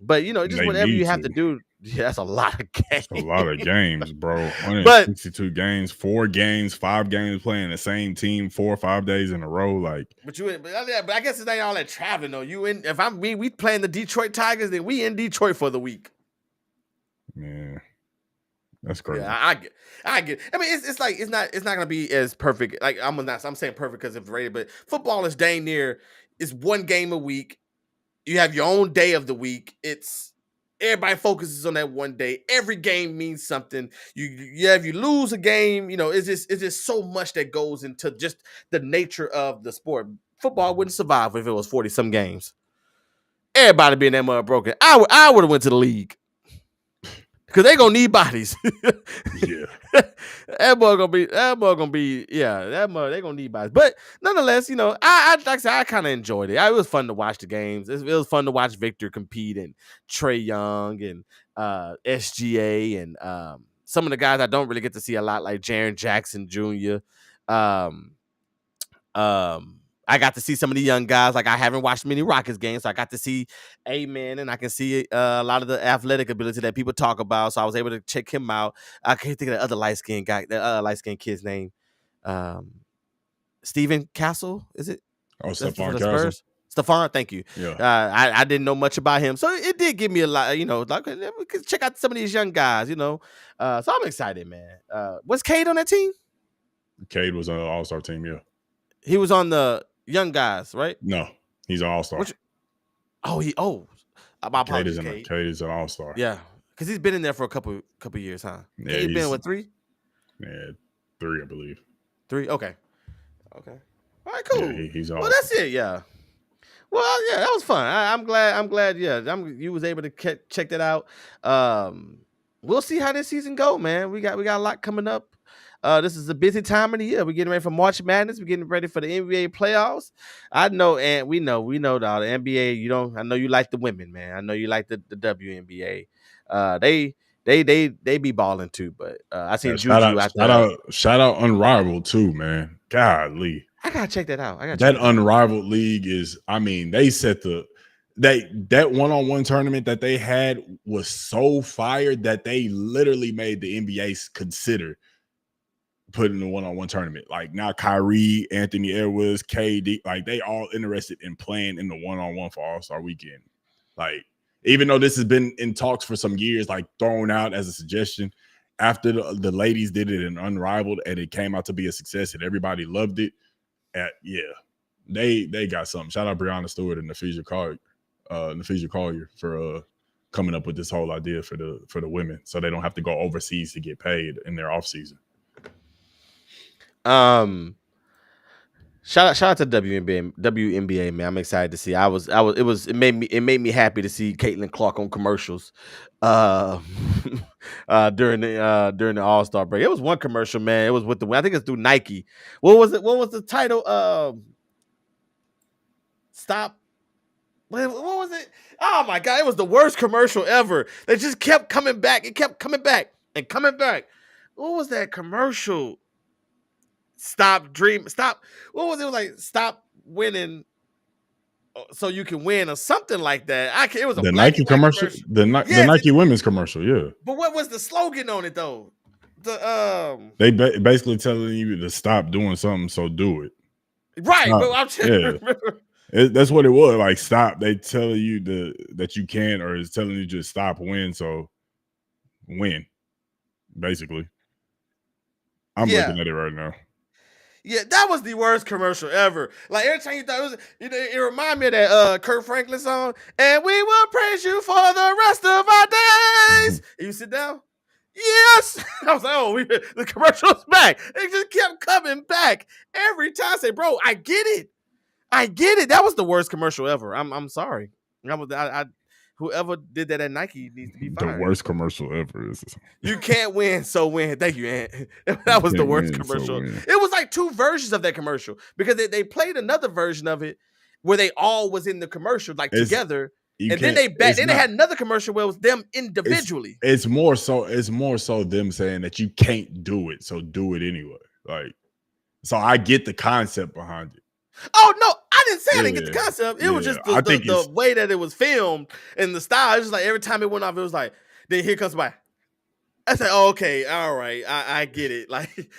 But you know, And just they whatever need you have to. to do. Yeah, that's a lot of It's a games. lot of games, bro. But 162 games, 4 games, 5 games playing the same team 4 or 5 days in a row. Like, but I guess it ain't all that traveling though. We playing the Detroit Tigers, then we in Detroit for the week. man, that's crazy. Yeah, I get. I mean, it's like it's not gonna be as perfect. Like I'm saying perfect because it's rated, but football is dang near. It's one game a week. You have your own day of the week. It's everybody focuses on that one day. Every game means something. If you lose a game, you know, it's just so much that goes into just the nature of the sport. Football wouldn't survive if it was 40 some games. Everybody being that mother broken. I would have went to the league. Because they gonna need bodies. Yeah. That boy gonna be they gonna need bodies. But nonetheless, you know, I like I said, I kind of enjoyed it. It was fun to watch the games. It was fun to watch Victor compete and Trey Young and SGA and some of the guys I don't really get to see a lot, like Jaren Jackson Jr. Um, I got to see some of the young guys. Like I haven't watched many Rockets games, so I got to see Amen, and I can see a lot of the athletic ability that people talk about. So I was able to check him out. I can't think of the other light skinned guy, the light skinned kid's name. Stephen Castle, is it? Oh, That's for Stephon the Castle. Spurs. Stephon, thank you. Yeah. I didn't know much about him, so it did give me a lot. You know, like we could check out some of these young guys. You know, so I'm excited, man. Was Cade on that team? Cade was on the All-Star team, yeah. He was on the young guys, right? No, he's an All-Star. My apologies, Cade. Cade is an All-Star. Yeah, because he's been in there for a couple years, huh? Yeah, Cade been with 3? Yeah, 3, I believe. 3? Okay. All right, cool. Yeah, he's well, that's it. Yeah. Well, yeah, that was fun. I'm glad. Yeah, you was able to check that out. We'll see how this season go, man. We got a lot coming up. This is a busy time of the year. We're getting ready for March Madness. We're getting ready for the NBA playoffs. I know, and we know, dog. The NBA, I know you like the women, man. I know you like the WNBA. They be balling too, but I seen Juju shout out Unrivaled too, man. Golly. I gotta check that out. That Unrivaled league is, I mean, they set that one-on-one tournament that they had was so fire that they literally made the NBA consider putting the one-on-one tournament. Like now Kyrie, Anthony Edwards, KD, like they all interested in playing in the one-on-one for All-Star Weekend. Like, even though this has been in talks for some years, like thrown out as a suggestion, after the ladies did it in Unrivaled and it came out to be a success and everybody loved it, they got something. Shout out Breonna Stewart and Nafisa Collier for coming up with this whole idea for the women, so they don't have to go overseas to get paid in their off season. Shout out to WNBA, man. I'm excited to see. It made me happy to see Caitlin Clark on commercials during the All-Star break. It was one commercial, man. It was with I think it's through Nike. What was it? What was the title? Stop. What was it? Oh my god, it was the worst commercial ever. They just kept coming back. It kept coming back and coming back. What was that commercial? Stop. What was it? Like stop winning. so you can win or something like that. It was a The black Nike and white commercial, the Yes, Nike women's commercial, yeah. but what was the slogan on it though? They basically telling you to stop doing something, so do it. Right, Stop. but I'm trying to remember. That's what it was. Like, stop. They telling you that you can't, or it's telling you just stop, win, so win. Basically, I'm looking at it right now. Yeah, that was the worst commercial ever. Like every time you thought it was, it reminded me of that Kurt Franklin song, and we will praise you for the rest of our days. And you sit down. Yes, I was like, oh, the commercial's back. It just kept coming back every time. I say, bro, I get it. That was the worst commercial ever. I'm sorry. Whoever did that at Nike needs to be fired. The worst commercial ever. You can't win, so win. Thank you, Ant. That was the worst commercial. It was like two versions of that commercial because they played another version of it where they all was in the commercial like together, and then they had another commercial where it was them individually. It's more so them saying that you can't do it, so do it anyway. Like, so I get the concept behind it. Oh no, I didn't say I didn't get the concept. It was just the way that it was filmed and the style. It was just like every time it went off, it was like, then here comes by. I said, oh, okay, all right, I get it. Like,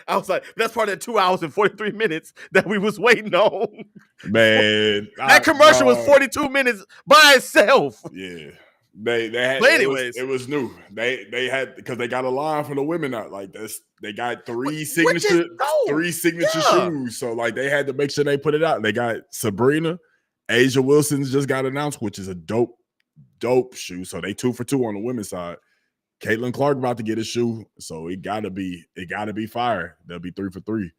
I was like, that's part of the 2 hours and 43 minutes that we was waiting on. Man, that commercial was 42 minutes by itself. Yeah. They had, but anyways, it was new. They had, because they got a line for the women out like this. They got three signature shoes. So like they had to make sure they put it out. They got Sabrina, Asia Wilson's just got announced, which is a dope shoe. So they 2 for 2 on the women's side. Caitlin Clark about to get a shoe, so it gotta be fire. They'll be 3 for 3.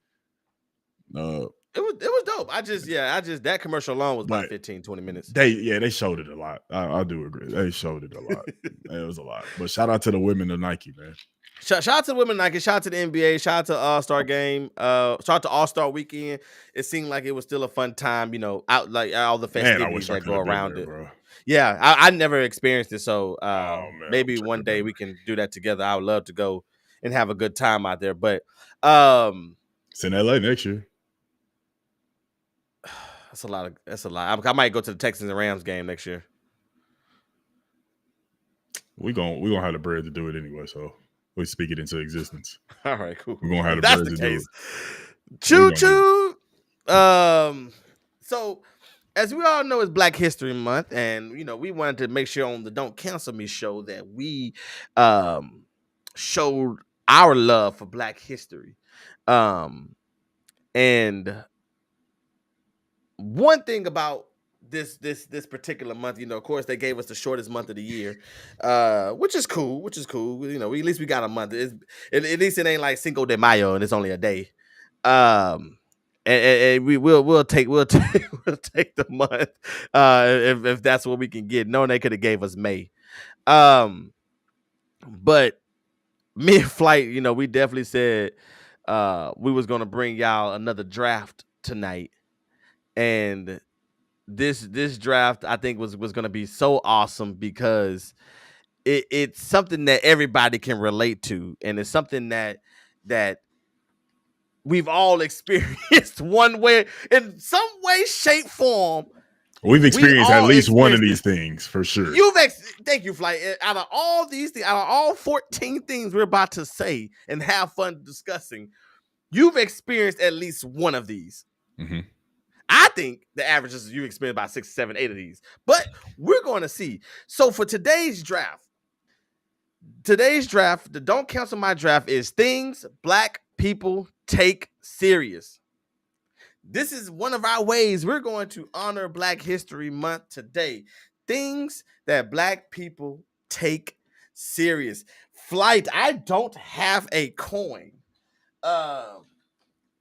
It was dope. I just that commercial alone was about 15-20 minutes. They showed it a lot. I do agree. They showed it a lot. It was a lot. But shout out to the women of Nike, man. Shout out to the women of Nike. Shout out to the NBA. Shout out to All-Star game. Shout out to All-Star weekend. It seemed like it was still a fun time. Out like all the festivities that go around it. Bro. Yeah, I never experienced it, so maybe one day we can do that together. I would love to go and have a good time out there. But it's in LA next year. That's a lot. I might go to the Texans and Rams game next year. We gonna have the bread to do it anyway, so we speak it into existence. All right, cool. We're gonna have the bread to do it. Choo choo. So as we all know, it's Black History Month, and we wanted to make sure on the Don't Cancel Me show that we showed our love for Black history. And one thing about this particular month, of course, they gave us the shortest month of the year, which is cool. At least we got a month. At least it ain't like Cinco de Mayo and it's only a day. And we'll take the month if that's what we can get. No, they could have gave us May. But me and Flight, we definitely said we was gonna bring y'all another draft tonight. And this draft, I think, was going to be so awesome because it's something that everybody can relate to, and it's something that we've all experienced one way, in some way, shape, form. We've experienced at least one of these things for sure. Thank you, Flight. Out of all these things, out of all 14 things we're about to say and have fun discussing, you've experienced at least one of these. Mm-hmm. I think the average is you experience about 6, 7, 8 of these, but we're going to see. So for today's draft, the Don't Cancel My Draft is things Black people take serious. This is one of our ways we're going to honor Black History Month today. Things that Black people take serious. Flight, I don't have a coin. And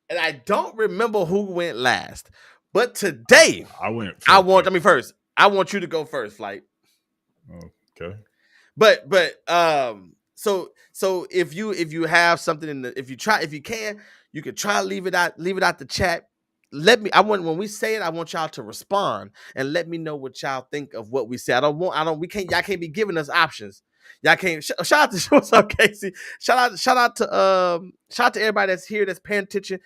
I don't remember who went last. But today, I want you to go first, Flight. Okay. But so if you have something if you can try to leave it out the chat. When we say it, I want y'all to respond and let me know what y'all think of what we said. Y'all can't be giving us options. Y'all can't. Shout out to what's up, Casey. Shout out to everybody that's here that's paying attention.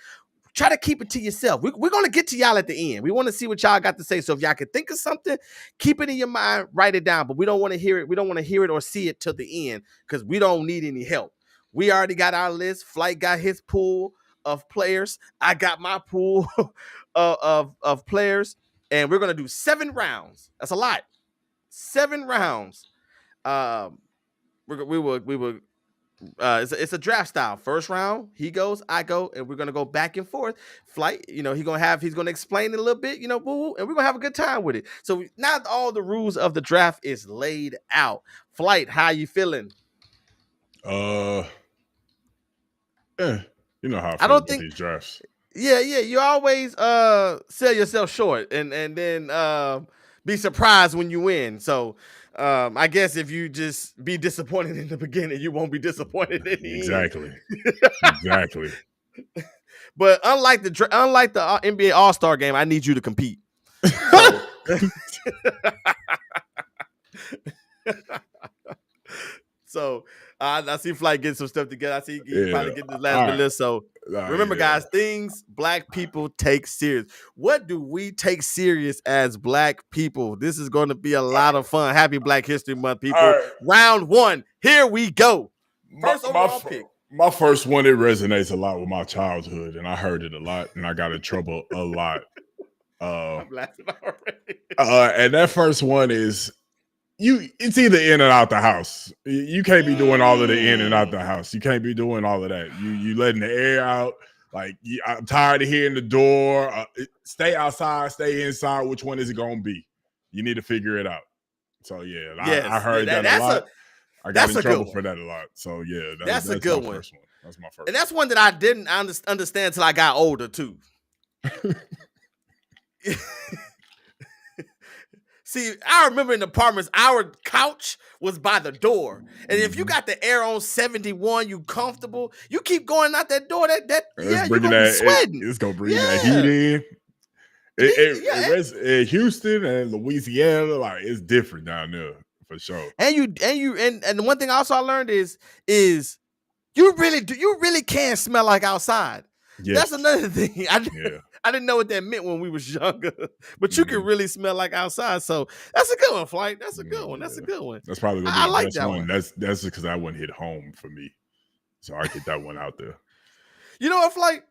try to keep it to yourself. We're going to get to y'all at the end. We want to see what y'all got to say. So if y'all can think of something, keep it in your mind, write it down. But we don't want to hear it. We don't want to hear it or see it till the end because we don't need any help. We already got our list. Flight got his pool of players. I got my pool of players. And we're going to do 7 rounds. That's a lot. 7 rounds. We will. It's a draft style. First round, he goes, I go, and we're gonna go back and forth. Flight, he's gonna explain it a little bit, and we're gonna have a good time with it. So now all the rules of the draft is laid out. Flight, how you feeling? You know how I don't think these drafts. Yeah, you always sell yourself short and then be surprised when you win. So I guess if you just be disappointed in the beginning, you won't be disappointed in the Exactly. end. Exactly. But unlike the NBA All-Star game, I need you to compete. So, so I see Flight getting some stuff together. I see he probably getting his last minute list. So remember, guys, things Black people take serious. What do we take serious as Black people? This is going to be a lot of fun. Happy Black History Month, people. Right. Round 1. Here we go. First overall pick. My first one, it resonates a lot with my childhood, and I heard it a lot, and I got in trouble a lot. I'm laughing already. And that first one is it's either in and out the house. You can't be doing all of the in and out the house. You can't be doing all of that. You letting the air out. Like, I'm tired of hearing the door. Stay outside, stay inside. Which one is it going to be? You need to figure it out. So, yeah, yes, I heard that a lot. I got in trouble for that a lot. So, yeah, that's a good one. First one. That's my first And that's one that I didn't understand until I got older, too. See, I remember in apartments, our couch was by the door. And if you got the air on 71, you comfortable, you keep going out that door, you're going to be sweating. It's going to bring that heat in. In Houston and Louisiana, like, it's different down there for sure. And the one thing also I learned is you really can smell like outside. Yes. That's another thing. I didn't know what that meant when we was younger, but you can really smell like outside. So that's a good one, Flight. That's a good one. That's a good one. That's probably gonna be the best one. That's because that one hit home for me, so I get that one out there. You know what, Flight?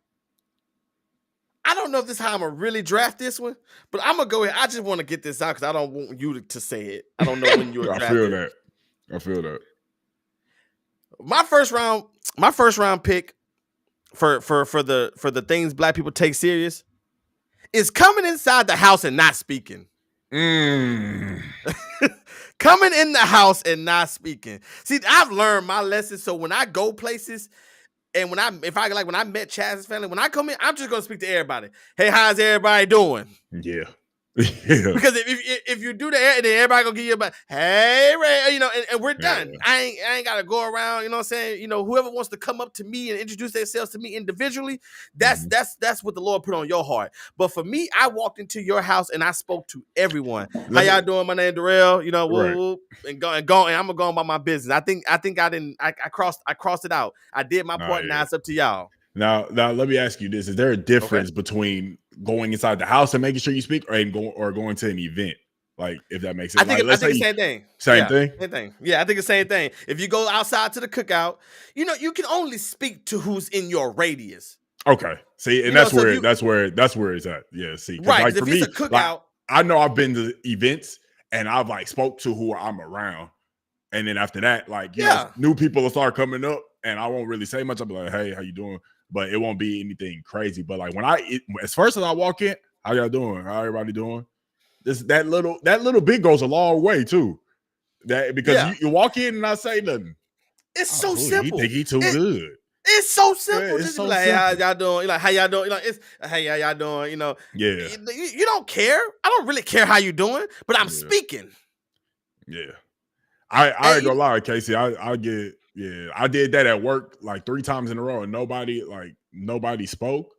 I don't know if this is how I'm gonna really draft this one, but I'm gonna go ahead. I just want to get this out because I don't want you to say it. I don't know when you're drafting. I feel that. My first round pick for the things Black people take serious is coming inside the house and not speaking. Coming in the house and not speaking. See, I've learned my lesson. So when I go places and when I met Chaz's family, when I come in, I'm just gonna speak to everybody. Hey, how's everybody doing? Yeah. Because if you do that, then everybody gonna give you a hey Ray, and we're done. Yeah. I ain't gotta go around, you know what I'm saying? Whoever wants to come up to me and introduce themselves to me individually, that's what the Lord put on your heart. But for me, I walked into your house and I spoke to everyone. How y'all doing? My name Darrell, whoop, and go and I'm gonna go on about my business. I think I crossed it out. I did my part. Now it's up to y'all. Now let me ask you this: is there a difference between going inside the house and making sure you speak, or going to an event? Like, if that makes sense. I think it's the same thing. Same thing? Same thing. Yeah, I think it's the same thing. If you go outside to the cookout, you can only speak to who's in your radius. Okay. See, and that's where it's at. Yeah, see. Right. Like, for me, it's a cookout. I know I've been to events and I've spoke to who I'm around. And then after that, new people will start coming up and I won't really say much. I'll be like, hey, how you doing? But it won't be anything crazy. But as first as I walk in, how y'all doing? How everybody doing? That little bit goes a long way too. Because you walk in and not say nothing. It's so simple. He think he too good. It's so simple. Yeah, just so like, simple. Hey, how y'all doing? How y'all doing? It's hey, how y'all doing? Yeah. You don't care. I don't really care how you doing, but I'm speaking. Yeah. I ain't gonna lie, Casey. I did that at work 3 times in a row, and nobody spoke.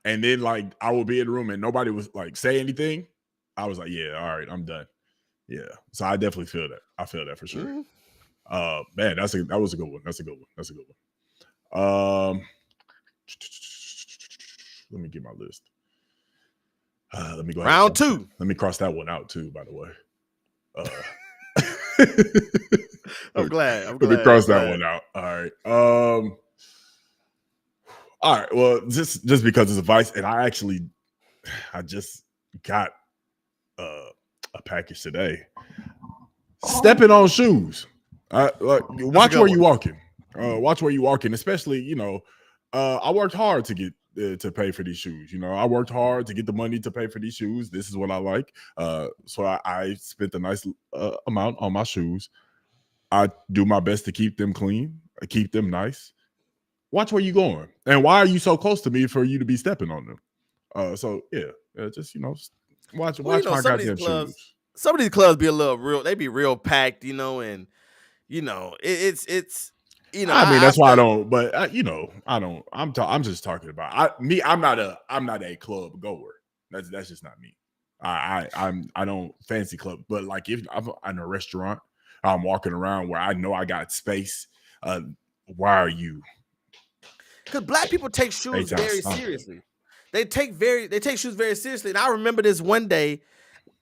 And then I would be in the room and nobody was say anything. I was like, yeah, all right, I'm done. Yeah. So I definitely feel that. I feel that for sure. Mm-hmm. Man, that was a good one. That's a good one. Let me get my list. Let me go ahead. Round 2. Let me cross that one out too. By the way, I'm glad. Let me cross that one out. All right. All right. Well, just because it's advice, and I just got a package today. Stepping on shoes. Watch where you walking. Watch where you walking, especially I worked hard to get to pay for these shoes. I worked hard to get the money to pay for these shoes. This is what I like. So I spent a nice amount on my shoes. I do my best to keep them clean, keep them nice. Watch where you going, and why are you so close to me for you to be stepping on them? So just watch my goddamn shoes. Some of these clubs be a little real. They be real packed, and it's. I mean, that's why I don't. But I don't. I'm just talking about I'm not a club goer. That's just not me. I don't fancy club. But like if I'm in a restaurant, I'm walking around where I know I got space. Why are you? Because black people take shoes very seriously. They take shoes very seriously. And I remember this one day.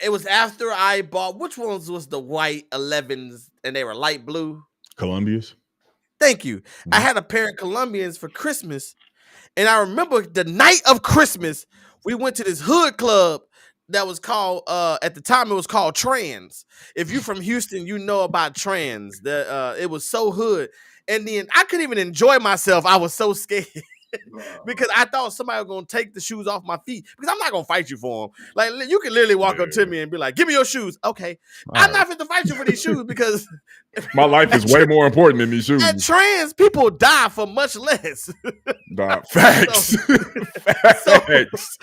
It was after I bought, which ones was the white 11s and they were light blue? Columbias. Thank you. Mm-hmm. I had a pair of Columbians for Christmas. And I remember the night of Christmas, we went to this hood club that was called, at the time it was called Trans. If you're from Houston, you know about Trans. It was so hood. And then I couldn't even enjoy myself. I was so scared. Because I thought somebody was going to take the shoes off my feet. Because I'm not going to fight you for them. Like, you can literally walk up to me and be like, give me your shoes. Okay. I'm not going to fight you for these shoes because my life is way more important than these shoes. At Trans, people die for much less. Facts. Facts.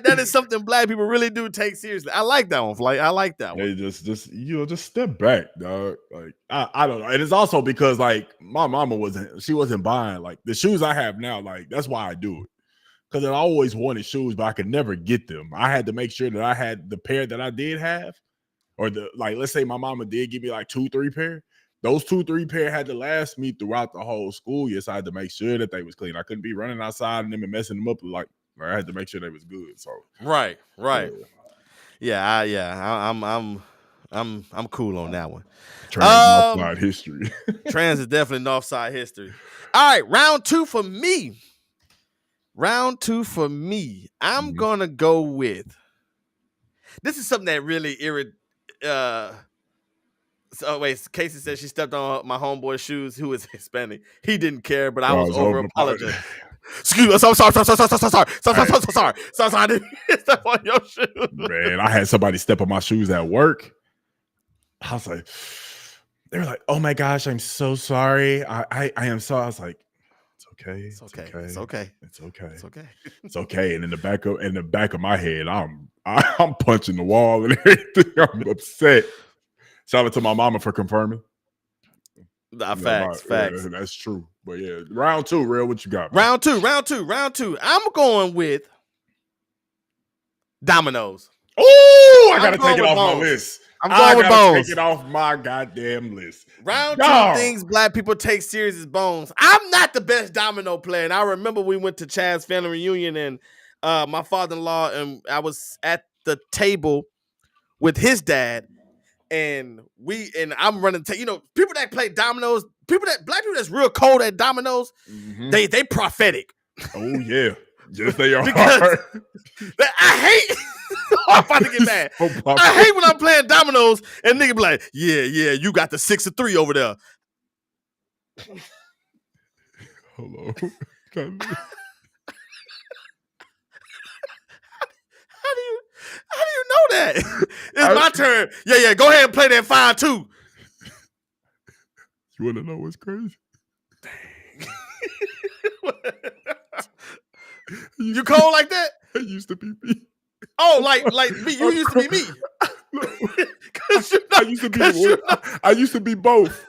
That is something black people really do take seriously. I like that one, Flight. I like that one. Hey, just step back, dog. Like I don't know. And it's also because like my mama wasn't buying like the shoes I have now. Like that's why I do it. Because I always wanted shoes, but I could never get them. I had to make sure that I had the pair that I did have, or let's say my mama did give me like 2-3 pair. Those 2-3 pair had to last me throughout the whole school year. So I had to make sure that they was clean. I couldn't be running outside and them and messing them up. Like I had to make sure they was good. So right. I'm cool on that one. Trans Northside history. Trans is definitely Northside history. All right, round two for me. I'm gonna go with. This is something that really So wait, Casey said she stepped on my homeboy's shoes, who is Hispanic. He didn't care, but I was over apologizing. Excuse me, I'm sorry. I didn't step on your shoes. Man, I had somebody step on my shoes at work. I was like, they were like, "Oh my gosh, I'm so sorry. I am so." I was like, "It's okay." And in the back of my head, I'm punching the wall and everything. I'm upset. Shout out to my mama for confirming. Facts. Yeah, that's true. But yeah, round two, real. What you got? Man? Round two. I'm going with Domino's. Oh, I gotta take it off my list. I'm going with Bones. Take it off my goddamn list. Round two things black people take serious is Bones. I'm not the best domino player. And I remember we went to Chad's family reunion and my father-in-law and I was at the table with his dad. And I'm running people that play dominoes, black people that's real cold at dominoes, they prophetic. Oh yeah. Yes, they are. I hate I'm about to get mad. I hate when I'm playing dominoes and nigga be like, yeah, you got the 6 or 3 over there. Hello. How do you know that? It's my turn. Yeah, go ahead and play that 5-2. You want to know what's crazy? Dang. You cold like that? I used to be me. Oh, like me. You used to be me. I used to be both.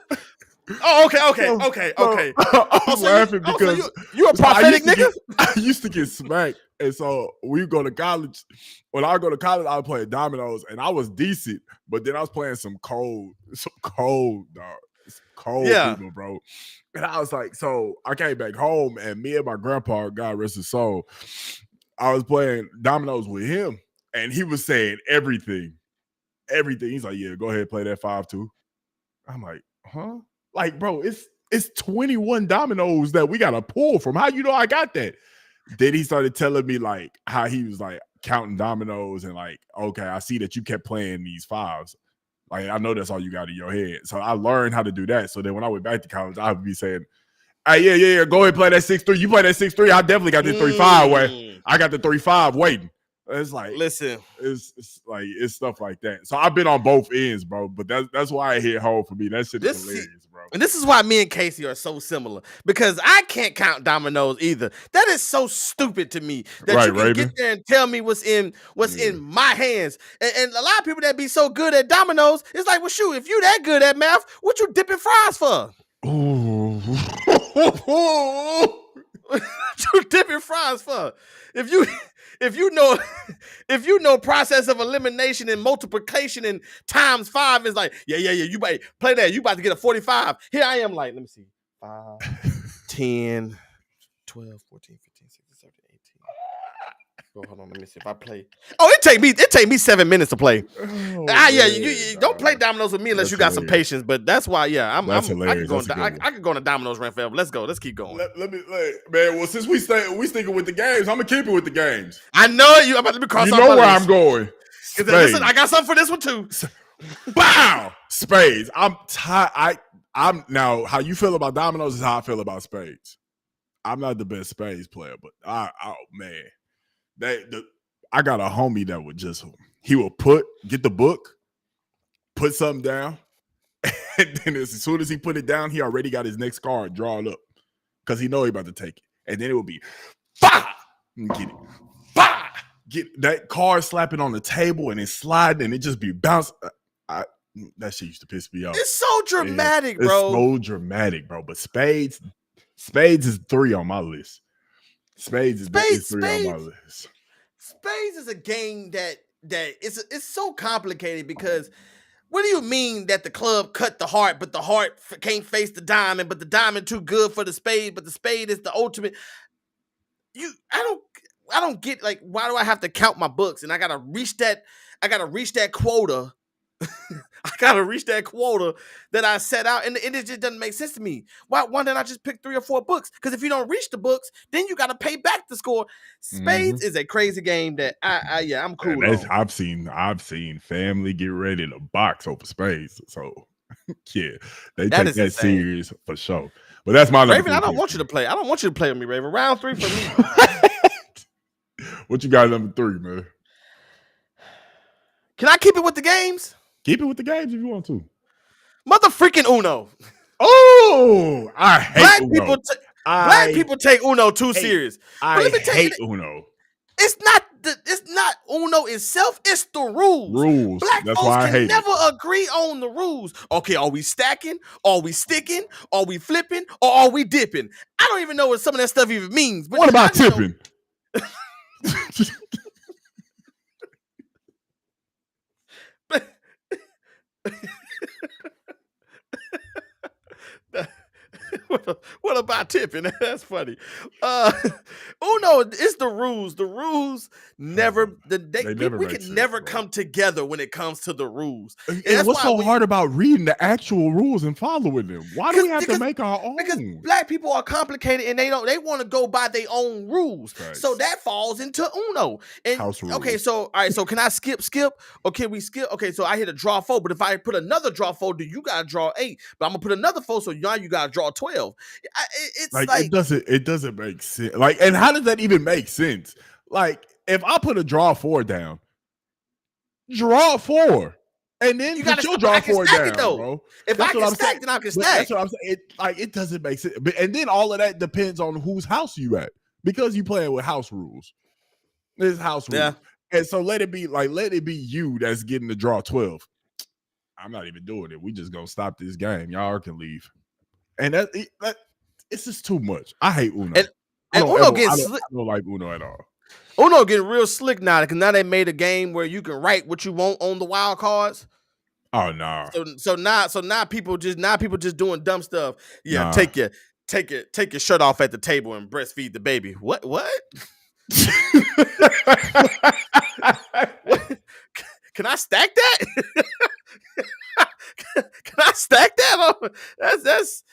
Oh, okay. I'm laughing because so you a prophetic nigga? I used to get smacked. And so we go to college. When I go to college, I was playing dominoes and I was decent, but then I was playing some cold, dog. cold people, bro. And I was like, so I came back home, and me and my grandpa, God rest his soul, I was playing dominoes with him, and he was saying everything. He's like, yeah, go ahead, play that 5-2. I'm like, huh? Like, bro, it's 21 dominoes that we gotta pull from. How you know I got that? Then he started telling me like how he was like counting dominoes and like, okay, I see that you kept playing these fives. Like, I know that's all you got in your head. So I learned how to do that. So then when I went back to college, I would be saying, hey, yeah, go ahead, play that 6-3. You play that 6-3. I definitely got this 3-5 way. I got the 3-5 waiting. It's like, listen, it's like it's stuff like that. So I've been on both ends, bro. But that's why it hit home for me. That shit is hilarious, bro. And this is why me and Casey are so similar, because I can't count dominoes either. That is so stupid to me that you can get there and tell me what's in my hands. And a lot of people that be so good at dominoes, it's like, well, shoot, if you that good at math, what you dipping fries for? Ooh. What you dipping fries for? If you know process of elimination and multiplication and times 5 is like, yeah, you might play that. You about to get a 45. Here I am like, let me see. 5, 10, 12, 14, 15, 16, 17, 18. Go, hold on, let me see if I play. Oh, it take me 7 minutes to play. You don't play dominoes with me unless you got some patience. But that's why, I can go on a dominoes rant forever. Let's go. Let's keep going. Let me, man. Well, since we sticking with the games, I'm gonna keep it with the games. I know you. I'm about to be crossed. You know where I'm going. Listen, I got something for this one too. Bow! Spades. I'm tired. I'm now. How you feel about dominoes is how I feel about spades. I'm not the best spades player, but oh man. I got a homie that would he will get the book, put something down, and then as soon as he put it down, he already got his next card drawn up because he know he about to take it. And then it will be, bah! Get it. Bah! Get that card slapping on the table and it's sliding and it just be bouncing. That shit used to piss me off. It's so dramatic, bro. It's so dramatic, bro. But spades is 3 on my list. Spades is 3 on my list. Spades is a game that it's so complicated because what do you mean that the club cut the heart, but the heart can't face the diamond, but the diamond too good for the spade, but the spade is the ultimate? I don't get, like, why do I have to count my books and I gotta reach that quota? I gotta reach that quota that I set out, and it just doesn't make sense to me. Why didn't I just pick 3 or 4 books? Because if you don't reach the books, then you gotta pay back the score. Spades is a crazy game that I'm cool. I've seen family get ready to box over spades. So yeah, they take that serious for sure. But that's my Raven. I don't want you to play. I don't want you to play with me, Raven. Round 3 for me. What you got number 3, man? Can I keep it with the games? Keep it with the games if you want to. Motherfreaking Uno. Oh, I hate Uno. Black people take Uno too serious. I hate Uno. It's not Uno itself. It's the rules. Black That's folks why I hate never agree on the rules. Okay, are we stacking? Are we sticking? Are we flipping? Or are we dipping? I don't even know what some of that stuff even means. But what about tipping? What about tipping? That's funny. Uno, it's the rules. The rules never. We can never come together when it comes to the rules. And what's so hard about reading the actual rules and following them? Why do we have to make our own? Because black people are complicated and they want to go by their own rules. Right. So that falls into Uno. And house rules. Okay, so all right. So can I skip? Or can we skip? Okay, so I hit a draw 4, but if I put another draw 4, do you gotta draw 8? But I'm gonna put another 4, so now you gotta draw 12. It's like it doesn't make sense. Like, and how does that even make sense? Like, if I put a draw 4 down, draw 4, and then you got to draw 4 down, bro. If I can stack, then I can stack. That's what I'm saying. It doesn't make sense. And then all of that depends on whose house you at, because you playing with house rules. It's house rules. Yeah. And so let it be you that's getting the draw 12. I'm not even doing it. We just gonna stop this game. Y'all can leave. And that it's just too much. I hate Uno. And Uno gets slick. I don't like Uno at all. Uno getting real slick now because now they made a game where you can write what you want on the wild cards. Oh no, So now people just doing dumb stuff. Yeah, nah. take your shirt off at the table and breastfeed the baby. What? What? Can I stack that? Can I stack that? That's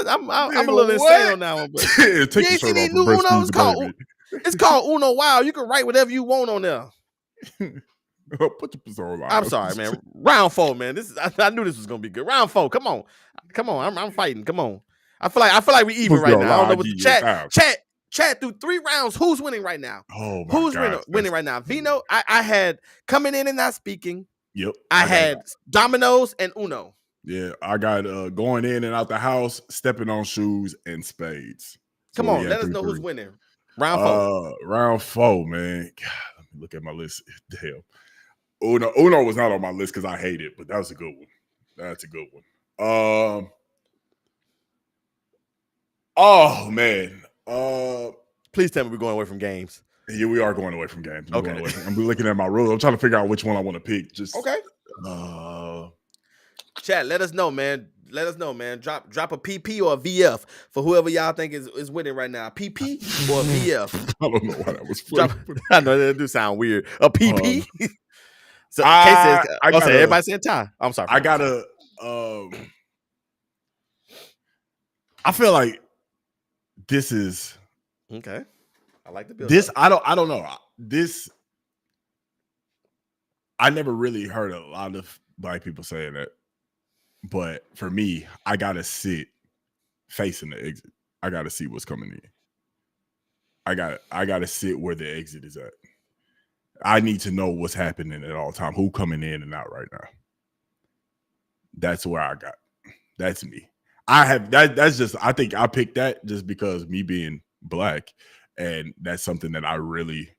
I'm a little insane on that one. But Take you your ain't shirt seen these off new and breastfeed Uno? the baby. It's called Uno Wow. You can write whatever you want on there. Put your pistol on. I'm sorry, man. Round 4, man. I knew this was gonna be good. Round 4. Come on. I'm fighting. Come on. I feel like we even right now. I don't know what the chat through 3 rounds. Who's winning right now? Oh my Who's God, winning right now? Vino. I had coming in and not speaking. Yep. I had dominoes and Uno. Yeah, I got going in and out the house, stepping on shoes and spades. Come on, let us know who's winning. Round 4. Round 4, man. God, let me look at my list. Damn. Uno was not on my list because I hate it, but that was a good one. That's a good one. Oh man. Please tell me we're going away from games. Yeah, we are going away from games. Okay. I'm looking at my rules. I'm trying to figure out which one I want to pick. Just okay. Chat, let us know, man. Drop a PP or a VF for whoever y'all think is winning right now. PP or a VF. I don't know why that was funny. I know that do sound weird. A PP. So everybody saying tie. I'm sorry. I gotta. I feel like this is okay. I like the build. This I don't know. This I never really heard a lot of Black people saying that, but for me, I gotta sit facing the exit. I gotta see what's coming in. I gotta sit where the exit is at. I need to know what's happening at all time. Who coming in and out right now? That's where I got. That's me. I have that. That's just. I think I picked that just because me being Black, and that's something that I really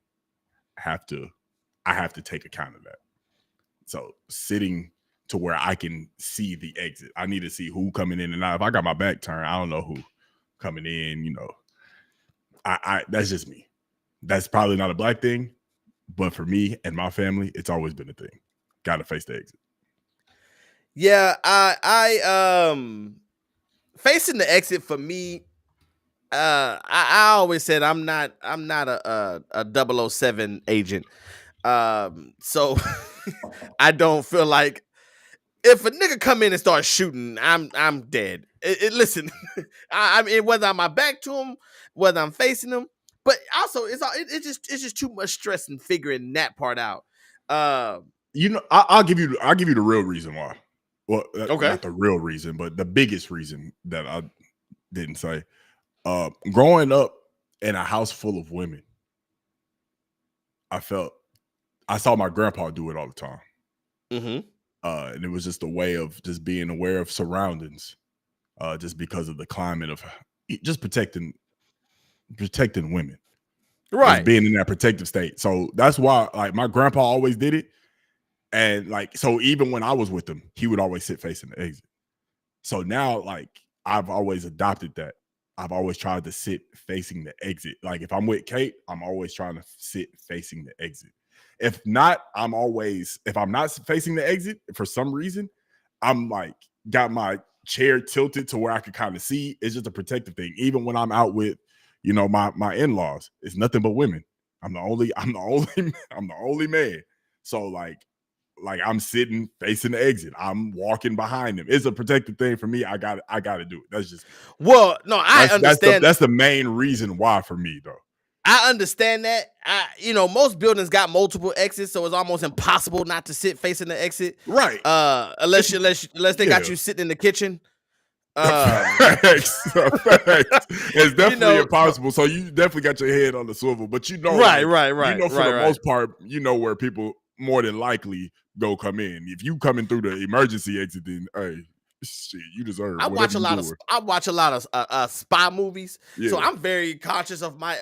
have to. I have to take account of that. So sitting to where I can see the exit. I need to see who coming in and out. If I got my back turned, I don't know who coming in. You know, I that's just me. That's probably not a Black thing, but for me and my family, it's always been a thing. Got to face the exit. Yeah, I facing the exit for me. I always said I'm not a 007 agent. So I don't feel like if a nigga come in and start shooting, I'm dead. Listen, I mean, whether I'm my back to him, whether I'm facing him, but also it's just too much stress in figuring that part out. You know, I'll give you the real reason why. Well, okay, not the real reason, but the biggest reason that I didn't say. Growing up in a house full of women, I saw my grandpa do it all the time. Mm-hmm. And it was just a way of just being aware of surroundings, just because of the climate of just protecting women, right? Just being in that protective state. So that's why, like, my grandpa always did it, and like, so even when I was with him, he would always sit facing the exit. So now, like, I've always adopted that. I've always tried to sit facing the exit. Like, if I'm with Kate, I'm always trying to sit facing the exit. If not, if I'm not facing the exit for some reason, I'm like got my chair tilted to where I can kind of see. It's just a protective thing. Even when I'm out with, you know, my in-laws, it's nothing but women. I'm the only man. So like I'm sitting facing the exit. I'm walking behind them. It's a protective thing for me. I got to do it. That's just I understand. That's the main reason why for me though. I understand that. Most buildings got multiple exits, so it's almost impossible not to sit facing the exit. Right. Unless they got you sitting in the kitchen. Facts. It's definitely impossible. So you definitely got your head on the swivel, but right. For the most part, you know where people more than likely go come in. If you coming through the emergency exit, then hey, shit, you deserve. I watch a lot of spy movies, so I'm very conscious of my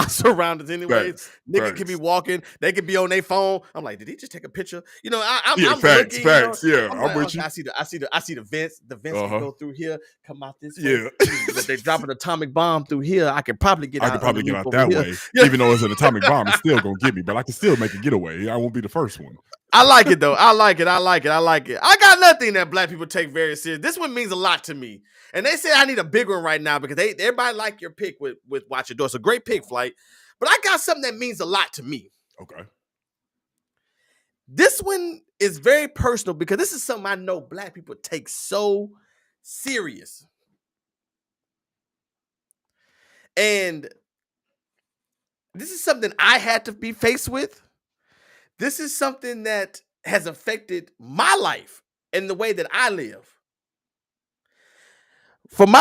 surroundings. Anyways, nigga can be walking, they could be on their phone. I'm like, did he just take a picture? You know, I'm facts. looking, Yeah, I'm with like, you. I see the vents. The vents can go through here, come out this way. Yeah, if they drop an atomic bomb through here, I could probably get out that way. Even though it's an atomic bomb, it's still gonna get me, but I can still make a getaway. I won't be the first one. I like it though. I like it. I got nothing that black people take very serious. This one means a lot to me. And they say I need a big one right now because everybody like your pick with Watch Your Door. It's a great pick, Flight. But I got something that means a lot to me. Okay. This one is very personal because this is something I know black people take so serious. And this is something I had to be faced with. This is something that has affected my life and the way that I live.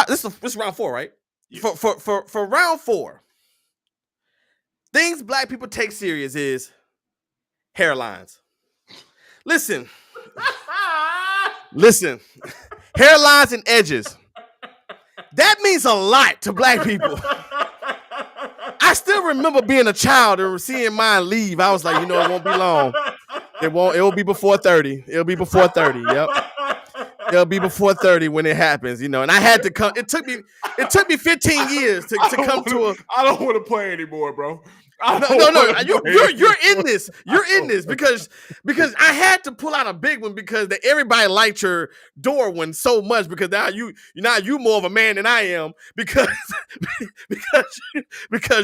This is round 4, right? Yeah. For round 4, things black people take serious is hairlines. Listen, hairlines and edges. That means a lot to black people. I still remember being a child and seeing mine leave. I was like, it won't be long. It will be before 30. It'll be before 30. Yep. It'll be before 30 when it happens, and I had to come. It took me 15 years to come to a. I don't want to play anymore, bro. No. You're in this. You're in this because I had to pull out a big one because everybody liked your door one so much because now you more of a man than I am because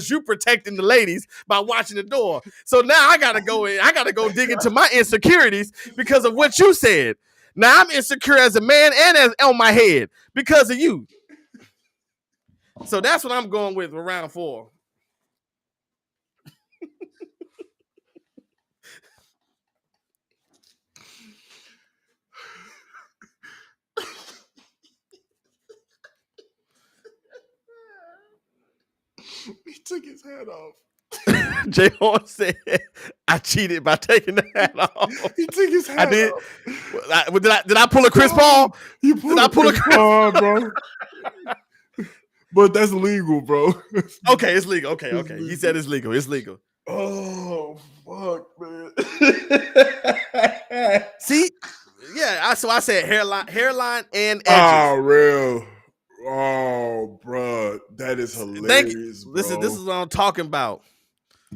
you protecting the ladies by watching the door. So now I gotta go dig into my insecurities because of what you said. Now I'm insecure as a man and as on my head because of you. So that's what I'm going with round 4. He took his hat off. Jay Horn said, I cheated by taking the hat off. He took his hat off. Did I pull a Chris Paul? Did I pull a Chris Paul, bro? But that's legal, bro. Okay, it's legal. Okay. He said it's legal. It's legal. Oh, fuck, man. See? Yeah, so I said hairline and edges. Oh, real. Oh, bro. That is hilarious, bro. Listen, this is what I'm talking about.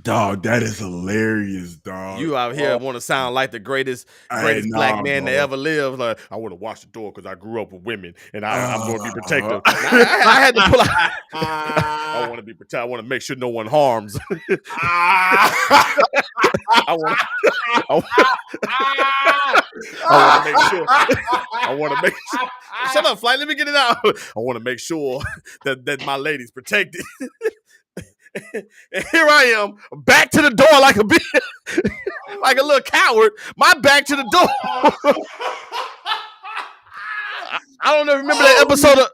Dog, that is hilarious, dog. You out here want to sound like the greatest black man that ever lived. Like, I want to watch the door because I grew up with women and I'm going to be protective. I had to pull out. I want to be protected. I want to make sure no one harms. I want to make sure. Shut up, Flight. Let me get it out. I want to make sure that my lady's protected. And here I am, back to the door like a little coward. My back to the door. I don't even remember that episode of.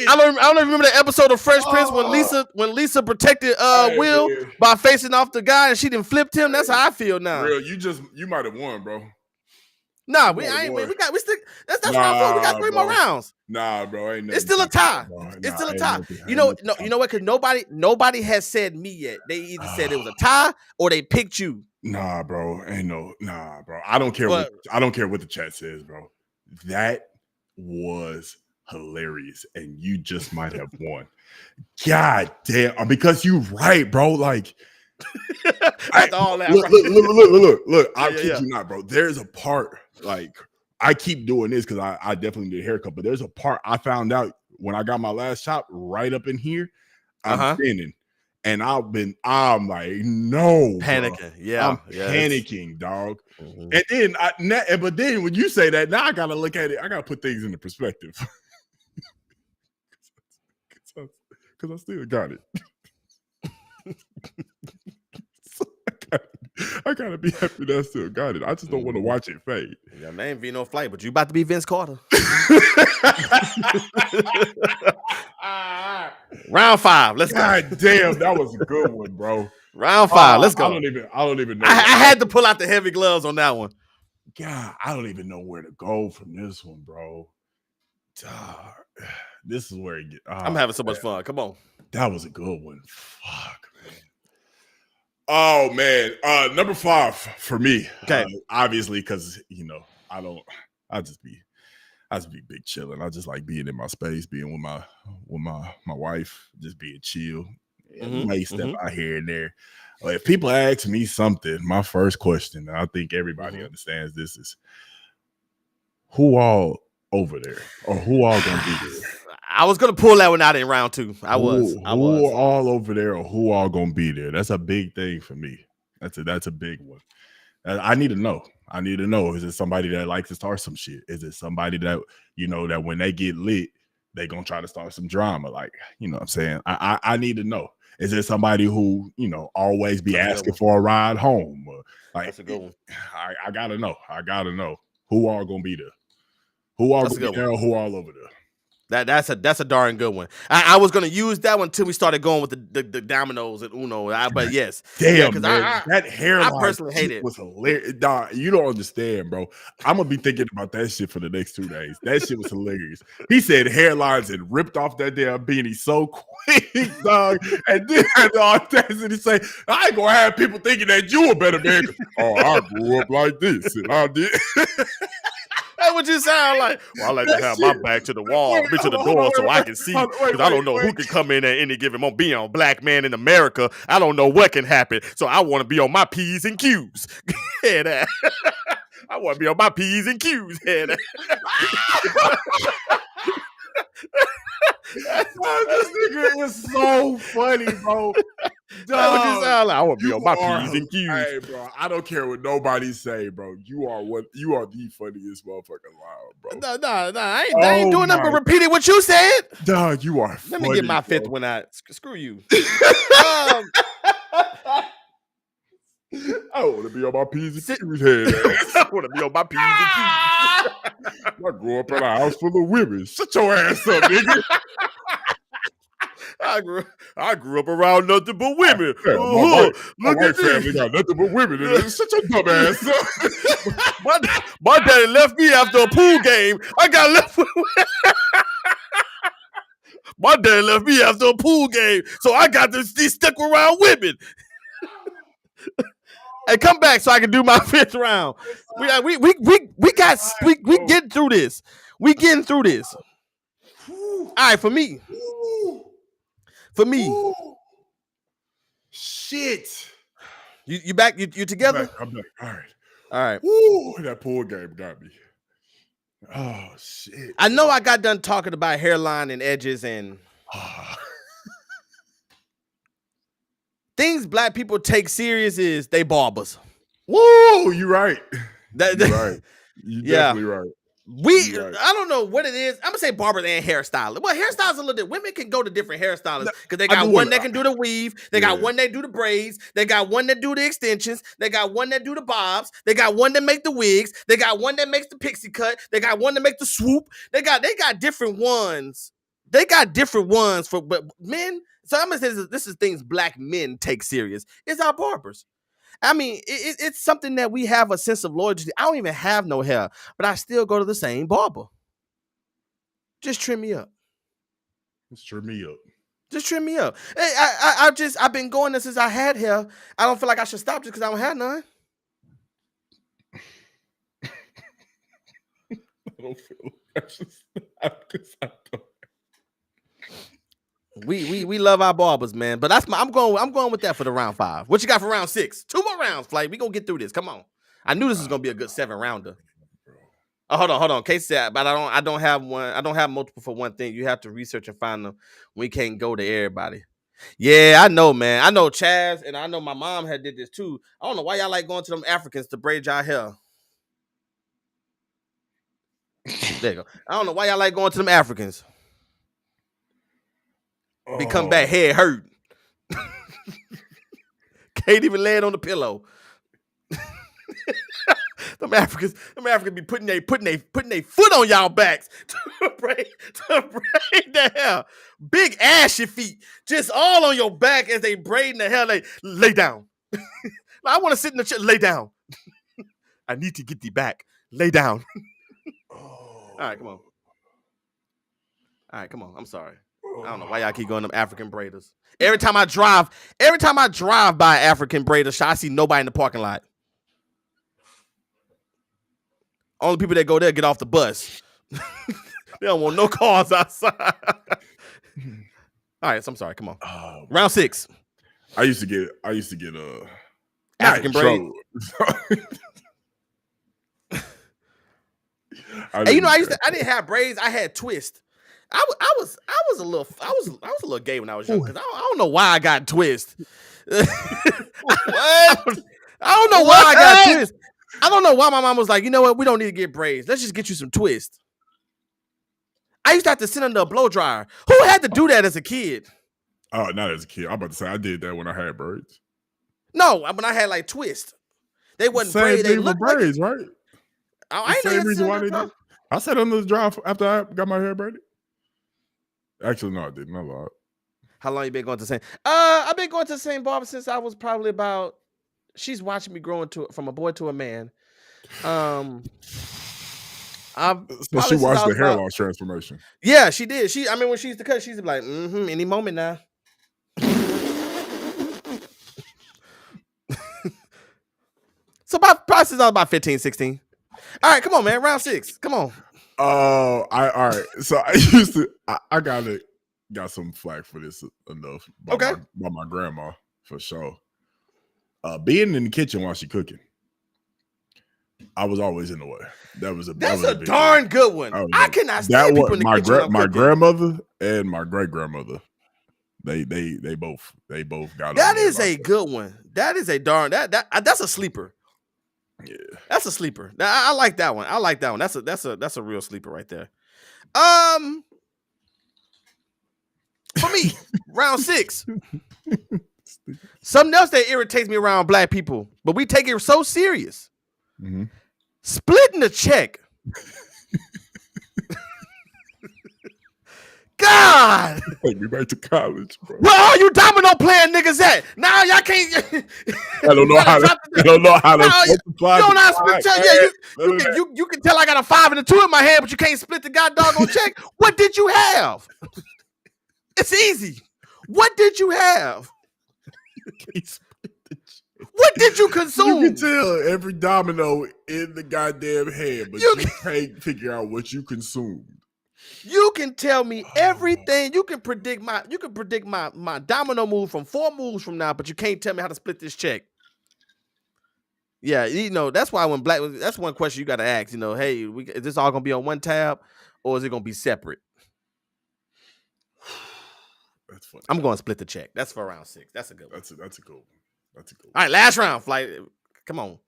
I don't remember that episode of Fresh Prince when Lisa protected Will by facing off the guy and she didn't flip him. That's how I feel now. Real, you might have won, bro. Nah, that's round 4. We got 3 more rounds. Nah, bro, ain't it's still a tie. It's still a tie. You know what? Because nobody has said me yet. They either said it was a tie or they picked you. Nah, bro, bro. I don't care. I don't care what the chat says, bro. That was hilarious, and you just might have won. God damn, because you're right, bro. Like. All that. Look. I kid you not, bro. There's a part, like, I keep doing this because I definitely need a haircut, but there's a part I found out when I got my last chop right up in here. I'm spinning, and I'm like, no, panicking. Bro. Yeah, I'm panicking, dog. Mm-hmm. And then, then when you say that, now I gotta look at it. I gotta put things into perspective because I still got it. I gotta be happy that I still got it. I just don't want to watch it fade. Your name be no Flight, but you about to be Vince Carter. Round 5. Let's go. God damn, that was a good one, bro. Round 5. Let's go. I don't even know. I had to pull out the heavy gloves on that one. God, I don't even know where to go from this one, bro. This is where it gets. I'm having so much fun. Come on. That was a good one. Fuck, man. Oh man, number 5 for me. Okay, obviously, because I just be big chilling. I just like being in my space, being with my wife, just being chill. may step out here and there. If people ask me something, my first question, and I think everybody understands this, is who all over there, or who all gonna be there? I was gonna pull that one out in round 2. I was. Who all over there, or who all gonna be there? That's a big thing for me. That's a big one. I need to know. Is it somebody that likes to start some shit? Is it somebody that, that when they get lit, they gonna try to start some drama? Like, you know what I'm saying? I need to know. Is it somebody who, always be asking for a ride home? Like, that's a good one. I gotta know. Who all gonna be there? Who all gonna be there? Who all over there? That's a darn good one. I was gonna use that one until we started going with the dominoes and Uno. But yes, damn, man, that hairline I personally hate it. Was hilarious. Dog, you don't understand, bro. I'm gonna be thinking about that shit for the next 2 days. That shit was hilarious. He said hairlines and ripped off that damn beanie so quick, dog. And then the audacity say, "I ain't gonna have people thinking that you a better man." Oh, I grew up like this, and I did. That's what you sound like. Well, I like to have my back to the wall, to the door, so I can see. Because I don't know who can come in at any given moment. Being a black man in America, I don't know what can happen. So I want to be on my P's and Q's. I want to be on my P's and Q's. This nigga is so funny, bro. That's what you sound like. I want to be on my P's and Q's. Hey, bro, I don't care what nobody say, bro. You are the funniest motherfucker alive, bro. No, I ain't doing nothing but repeating what you said. Dog, you are funny. Let me get my fifth one out. Screw you. I want to be on my P's and Q's head. I want to be on my P's and Q's. I grew up in a house full of women. Shut your ass up, nigga. I grew up around nothing but women. My white family got nothing but women. Shut your dumb ass up. my daddy left me after a pool game. I got left with my daddy left me after a pool game, so I got to be stuck around women. Hey, come back so I can do my 5th round. We getting through this. We getting through this. All right, for me. Shit. You back? You together? I'm back. All right. Woo, that pool game got me. Oh shit. I know I got done talking about hairline and edges and things black people take serious is they barbers. Woo, you right. You're right. You definitely right. I don't know what it is. I'm gonna say barbers and hairstylists. Well, hairstylists a little bit. Women can go to different hairstylists because they got one that can do the weave. They got one that do the braids. They got one that do the extensions. They got one that do the bobs. They got one that make the wigs. They got one that makes the pixie cut. They got one that make the swoop. They got different ones. They got different ones for but men. So I'm gonna say this is things black men take serious. It's our barbers. I mean, it's something that we have a sense of loyalty. I don't even have no hair, but I still go to the same barber. Just trim me up. Just trim me up. Hey, I've been going there since I had hair. I don't feel like I should stop just because I don't have none. I don't feel like I should stop because I don't. We love our barbers, man. But I'm going with that for the round 5. What you got for round 6? 2 more rounds, Flight. We gonna get through this. Come on. I knew this was gonna be a good 7 rounder. Oh, hold on. Case said, but I don't have one. I don't have multiple for one thing. You have to research and find them. We can't go to everybody. Yeah, I know, man. I know Chaz, and I know my mom had did this too. I don't know why y'all like going to them Africans to braid y'all hair. There you go. I don't know why y'all like going to them Africans. Come back head hurt. Can't even lay it on the pillow. Them Africans be putting their foot on y'all backs to braid the hair. Big ashy feet, just all on your back as they braiding the hair. Like, lay down. I want to sit in the chair. Lay down. I need to get thee back. Lay down. All right, come on. I'm sorry. I don't know why y'all keep going to them African braiders. Every time I drive by African braiders shop, I see nobody in the parking lot. Only people that go there get off the bus. They don't want no cars outside. All right, so I'm sorry. Come on. Oh, Round 6. I used to get African braid. And you know, I didn't have braids. I had twist. I was a little gay when I was young because I don't know why I got twist. What? I don't know why I got twist. I don't know why my mom was like, you know what? We don't need to get braids. Let's just get you some twist. I used to have to sit under a blow dryer. Who had to do that as a kid? Oh, not as a kid. I'm about to say I did that when I had braids. No, when I had like twist. They wasn't braids. They looked braids, right? I ain't know reason why they did. I sat under the dryer after I got my hair braided. Actually, no, I didn't. I lied. How long you been going to the same? I've been going to the same barber since I was probably about. She's watching me growing from a boy to a man. So she watched the hair loss transformation. Yeah, she did. When she used to cut, she's like, any moment now. So probably since I was about 15, 16. All right, come on, man. Round 6. Come on. All right. So I got some flack for this enough by my grandma for sure. Being in the kitchen while she cooking, I was always in the way. That's a darn good one. I cannot stand people in the kitchen. My grandmother and my great grandmother, they both got. That is a good one. That is a darn that's a sleeper. Yeah, that's a sleeper. I like that one. That's a real sleeper right there. For me, round 6. Something else that irritates me around black people, but we take it so serious. Mm-hmm. Splitting the check. God, take me back to college, bro. Where all you domino playing niggas at? Now y'all can't. I don't know how to. You don't know how to. You can tell I got a 5 and a 2 in my hand, but you can't split the goddamn check. What did you have? It's easy. What did you have? You can't split the check. What did you consume? You can tell every domino in the goddamn hand, but you can't figure out what you consumed. You can tell me everything. You can predict my domino move from 4 moves from now, but you can't tell me how to split this check. Yeah, you know, that's why that's one question you got to ask, you know, hey, is this all going to be on one tab or is it going to be separate? That's funny. I'm going to split the check. That's for round 6. That's a good one. That's a good one. That's a good one. All right, last round, Flight. Come on.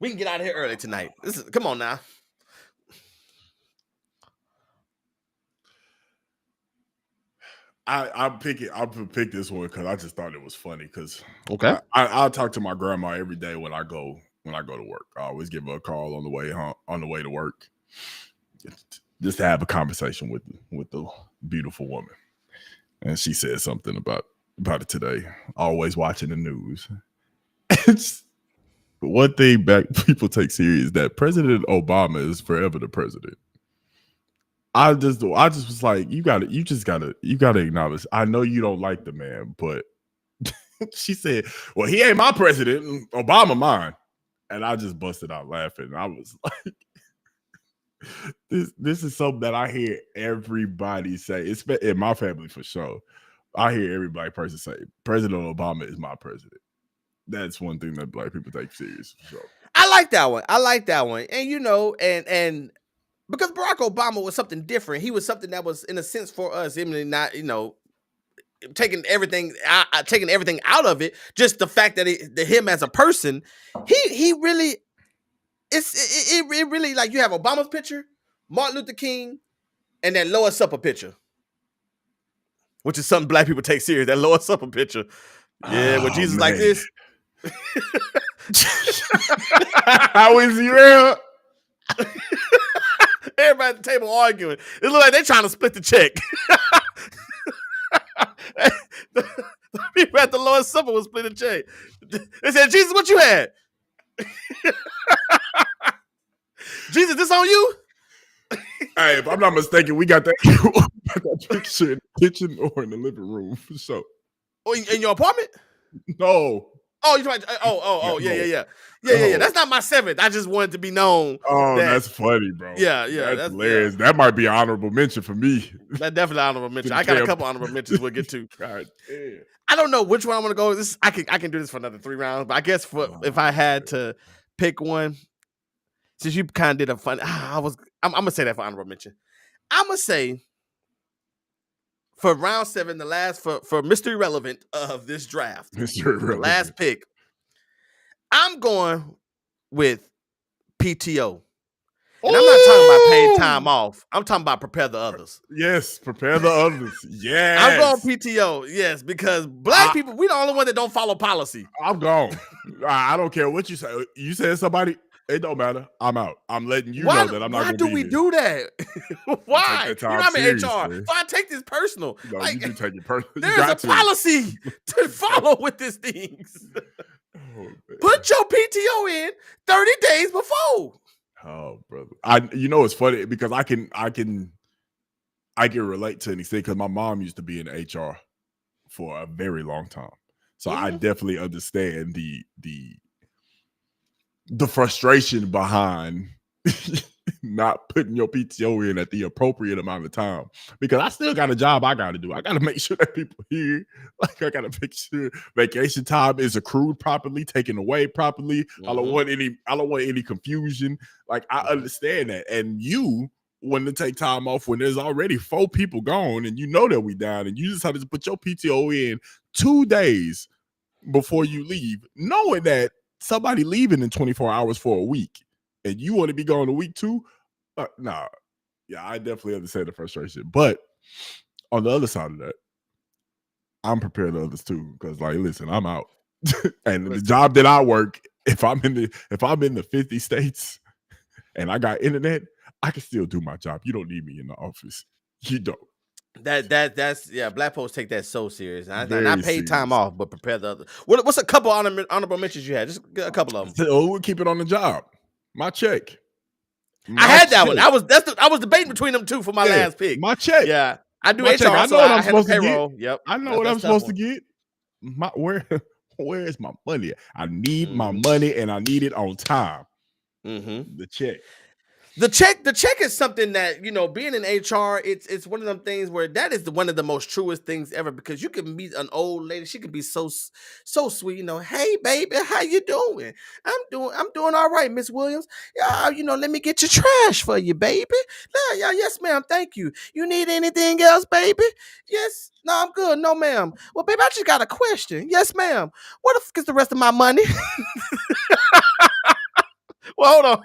We can get out of here early tonight. Come on now. I'll pick this one because I just thought it was funny. Because I'll talk to my grandma every day when I go to work. I always give her a call on the way to work, just to have a conversation with the beautiful woman. And she said something about it today. Always watching the news. It's one thing people take serious that President Obama is forever the president. I just was like, you gotta acknowledge. I know you don't like the man, but she said, well, he ain't my president, Obama mine. And I just busted out laughing. I was like, this is something that I hear everybody say. It's in my family for sure. I hear every black person say, President Obama is my president. That's one thing that black people take serious for sure. I like that one. And you know, and because Barack Obama was something different. He was something that was, in a sense, for us, him not, you know, taking everything out of it. Just the fact that him as a person, he really, it really, like, you have Obama's picture, Martin Luther King, and that Lord's Supper picture, which is something black people take serious. That Lord's Supper picture, with Jesus like this. How is he real? Everybody at the table arguing. It look like they're trying to split the check. The people at the Lord's Supper will split the check. They said, Jesus, what you had? Jesus, this on you? Hey, if I'm not mistaken, we got that picture in the kitchen or in the living room for sure. Oh, in your apartment? No. Oh, you talking? Yeah. That's not my 7th. I just wanted to be known. Oh, That, that's funny, bro. yeah. That's hilarious. That might be honorable mention for me. That definitely honorable mention. I got a couple honorable mentions we'll get to. God damn. I don't know which one I'm gonna go. I can do this for another 3 rounds, but I guess if I had to pick one, since you kind of did a fun, I'm gonna say that for honorable mention. I'm gonna say for round 7, the last for Mr. Irrelevant of this draft, the last pick, I'm going with PTO. And I'm not talking about paid time off. I'm talking about prepare the others. Yes, prepare the others. Yes. I'm going PTO, yes, because black people, we the only one that don't follow policy. I'm gone. I don't care what you say. You said somebody, it don't matter. I'm out. I'm letting you know that I'm not going to be Why do we do that? Why? That You know I'm in HR, so I take this personal. No, you do take it personal. There's a policy to follow with these things. Put your PTO in 30 days before. Oh, brother. You know it's funny because I can relate to anything because my mom used to be in HR for a very long time. So I definitely understand the frustration behind not putting your PTO in at the appropriate amount of time because I still got a job I got to do. I got to make sure that people here, like I got to make sure vacation time is accrued properly, taken away properly. I don't want any confusion. Like I understand that. And you want to take time off when there's already 4 people gone and you know that we down and you decided to put your PTO in 2 days before you leave, knowing that somebody leaving in 24 hours for a week and you want to be gone a week too? Nah. Yeah, I definitely understand the frustration. But on the other side of that, I'm prepared to others too. Because like, listen, I'm out. And the job that I work, if I'm in the 50 states and I got internet, I can still do my job. You don't need me in the office. You don't. That's black folks take that so serious. Not paid time off, but prepare the other. What's a couple honorable mentions you had? Just a couple of them. Oh, we'll keep it on the job. My check. I had that one. I was debating between them two for my last pick. My check. Yeah, I do my HR. Check. I know what I'm supposed to get. Yep. I know what I'm supposed to get. Where is my money? I need my money and I need it on time. The check. The check is something that, being in HR, it's one of them things where that is one of the most truest things ever because you can meet an old lady. She can be so sweet, hey baby, how you doing? I'm doing all right, Miss Williams. Let me get your trash for you, baby. Yeah, yes, ma'am. Thank you. You need anything else, baby? Yes. No, I'm good. No, ma'am. Well, baby, I just got a question. Yes, ma'am. Where the fuck is the rest of my money? Well,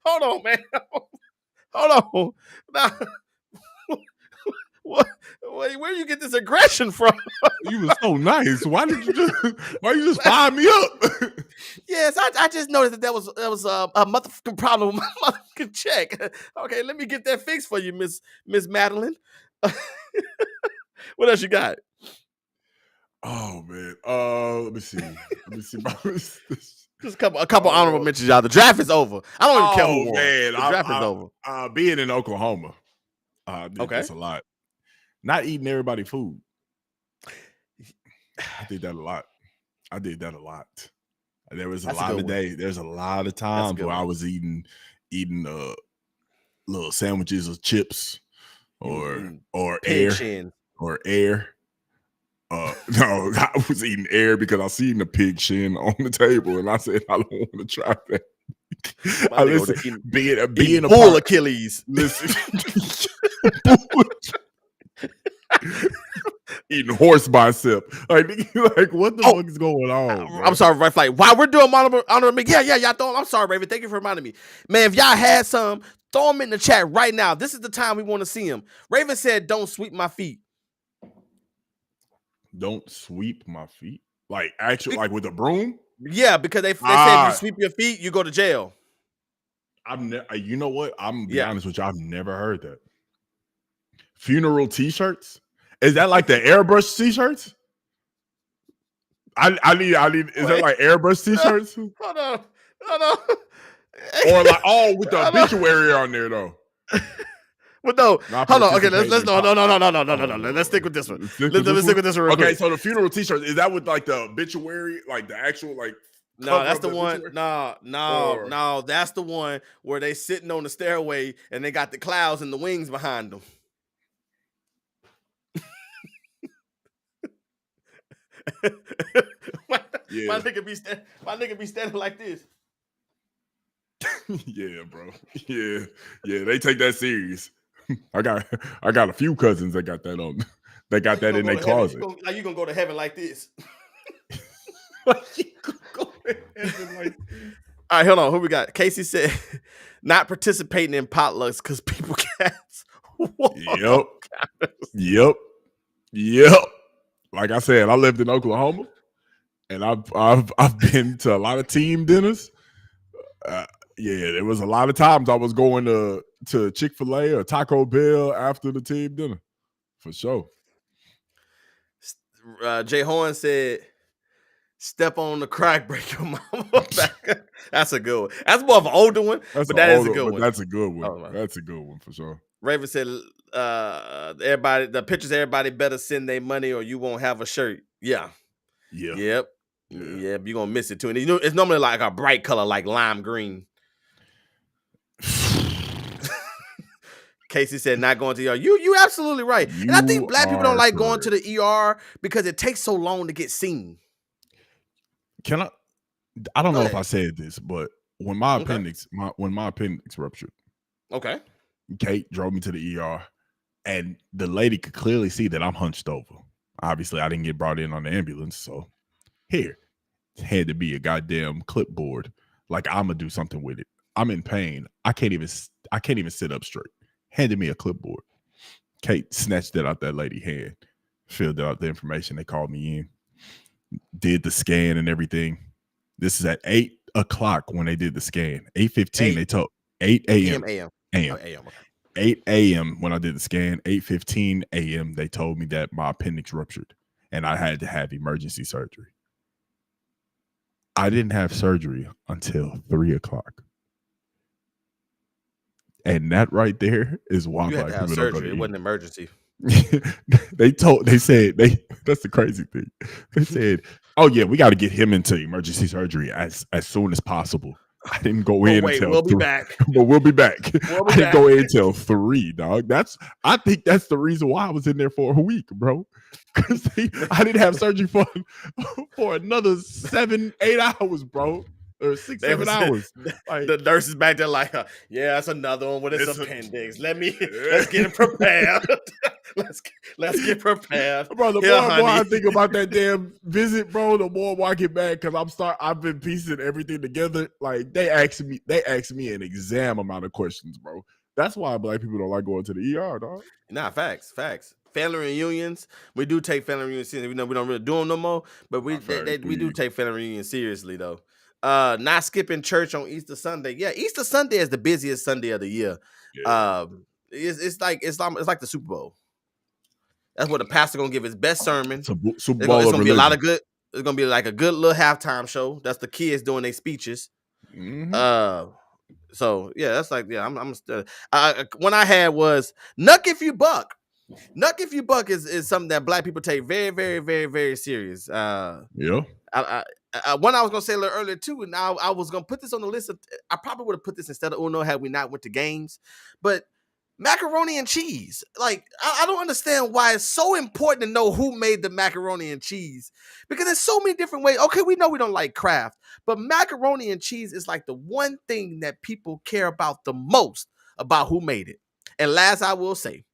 hold on, man. Hold on. Now, where you get this aggression from? You was so nice. Why you just fire me up? Yes, I just noticed that was a motherfucking problem with my motherfucking check. Okay, let me get that fixed for you, Miss Madeline. What else you got? Oh man. Let me see. Just a couple honorable mentions, y'all. The draft is over. I don't even care who won. Man, the draft is over. Being in Oklahoma, did this a lot. Not eating everybody food. I did that a lot. There was a lot of days. There's a lot of times where I was eating little sandwiches of chips or air. No, I was eating air because I seen the pig shin on the table, and I said I don't want to try that. Being a bull Achilles. Listen, eating horse bicep. Like what the fuck is going on? Bro? I'm sorry, Red Flight. While we're doing honorable, yeah, y'all throw them. I'm sorry, Raven. Thank you for reminding me, man. If y'all had some, throw them in the chat right now. This is the time we want to see them. Raven said, "Don't sweep my feet." Don't sweep my feet, like actually, like with a broom. Yeah, because they said if you sweep your feet, you go to jail. You know what? I'm gonna be honest with you. I've never heard that. Funeral T-shirts. Is that like the airbrush T-shirts? I need. Is that like airbrush T-shirts? Hold on. Or like with the obituary on there though. But no, Not hold on. Okay, let's participating in no. Let's stick with this one. Let's stick with this one real Okay, quick. so the funeral T-shirt, is that with like the obituary, like the actual like? No, that's cover the of one. obituary? Or- No, that's the one where they sitting on the stairway and they got the clouds and the wings behind them. Yeah. My nigga be standing like this. Yeah, bro. Yeah, they take that serious. I got a few cousins that got that on. They got that in their closet. You gonna go to heaven like this? Like, you could go to heaven like this. All right, hold on. Who we got? Casey said not participating in potlucks because people cats. Yep. Like I said, I lived in Oklahoma, and I've been to a lot of team dinners. Yeah, there was a lot of times I was going to Chick-fil-A or Taco Bell after the team dinner, for sure. Jay Horn said, "Step on the crack, break your mama back." That's a good one. That's more of an older one, but that is a good one. That's a good one. Oh, that's a good one for sure. Raven said, the pictures, everybody better send their money or you won't have a shirt. Yeah. Yep. Yeah, you're gonna miss it too. And it's normally like a bright color, like lime green. Casey said, "Not going to the ER." You absolutely right. And I think black people don't like going to the ER because it takes so long to get seen. Can I don't know if I said this, but when my appendix ruptured, okay, Kate drove me to the ER, and the lady could clearly see that I'm hunched over. Obviously, I didn't get brought in on the ambulance, so here it had to be a goddamn clipboard. Like I'm gonna do something with it. I'm in pain. I can't even sit up straight. Handed me a clipboard. Kate snatched it out that lady's hand, filled out the information. They called me in, did the scan and everything. This is at 8 o'clock when they did the scan. 8:15. They told 8 a.m. 8 a.m. when I did the scan. 8:15 a.m. they told me that my appendix ruptured and I had to have emergency surgery. I didn't have surgery until 3 o'clock. And that right there is why you had to have surgery. It wasn't an emergency. They said that's the crazy thing. They said, "Oh yeah, we got to get him into emergency surgery as soon as possible." I didn't go in until we'll be back. But we'll be back. I didn't go in until 3, dog. I think that's the reason why I was in there for a week, bro. Because I didn't have surgery for another 7-8 hours, bro. Or 6-7 hours. Like, the nurse is back there like, yeah, that's another one with its appendix. Let's get it prepared. let's get prepared. Bro, the more I think about that damn visit, bro, the more I get mad because I've been piecing everything together. Like they asked me an exam amount of questions, bro. That's why black people don't like going to the ER, dog. Nah, facts. Family reunions, we do take family reunions seriously. We don't really do them no more, but we do take family reunions seriously though. Not skipping church on Easter Sunday. Yeah, Easter Sunday is the busiest Sunday of the year. Yeah. It's like the Super Bowl. That's where the pastor gonna give his best sermon. Super Bowl. It's gonna be a lot of good. It's gonna be like a good little halftime show. That's the kids doing their speeches. Mm-hmm. So yeah, that's like I'm still. One I had was Nuck If You Buck. Nuck If You Buck is something that black people take very, very, very, very serious. Yeah. One I was gonna say a little earlier too, and I was gonna put this on the list. I probably would have put this instead of Uno had we not went to games, but macaroni and cheese. Like I don't understand why it's so important to know who made the macaroni and cheese because there's so many different ways. Okay, we know we don't like Kraft, but macaroni and cheese is like the one thing that people care about the most about who made it. And last, I will say,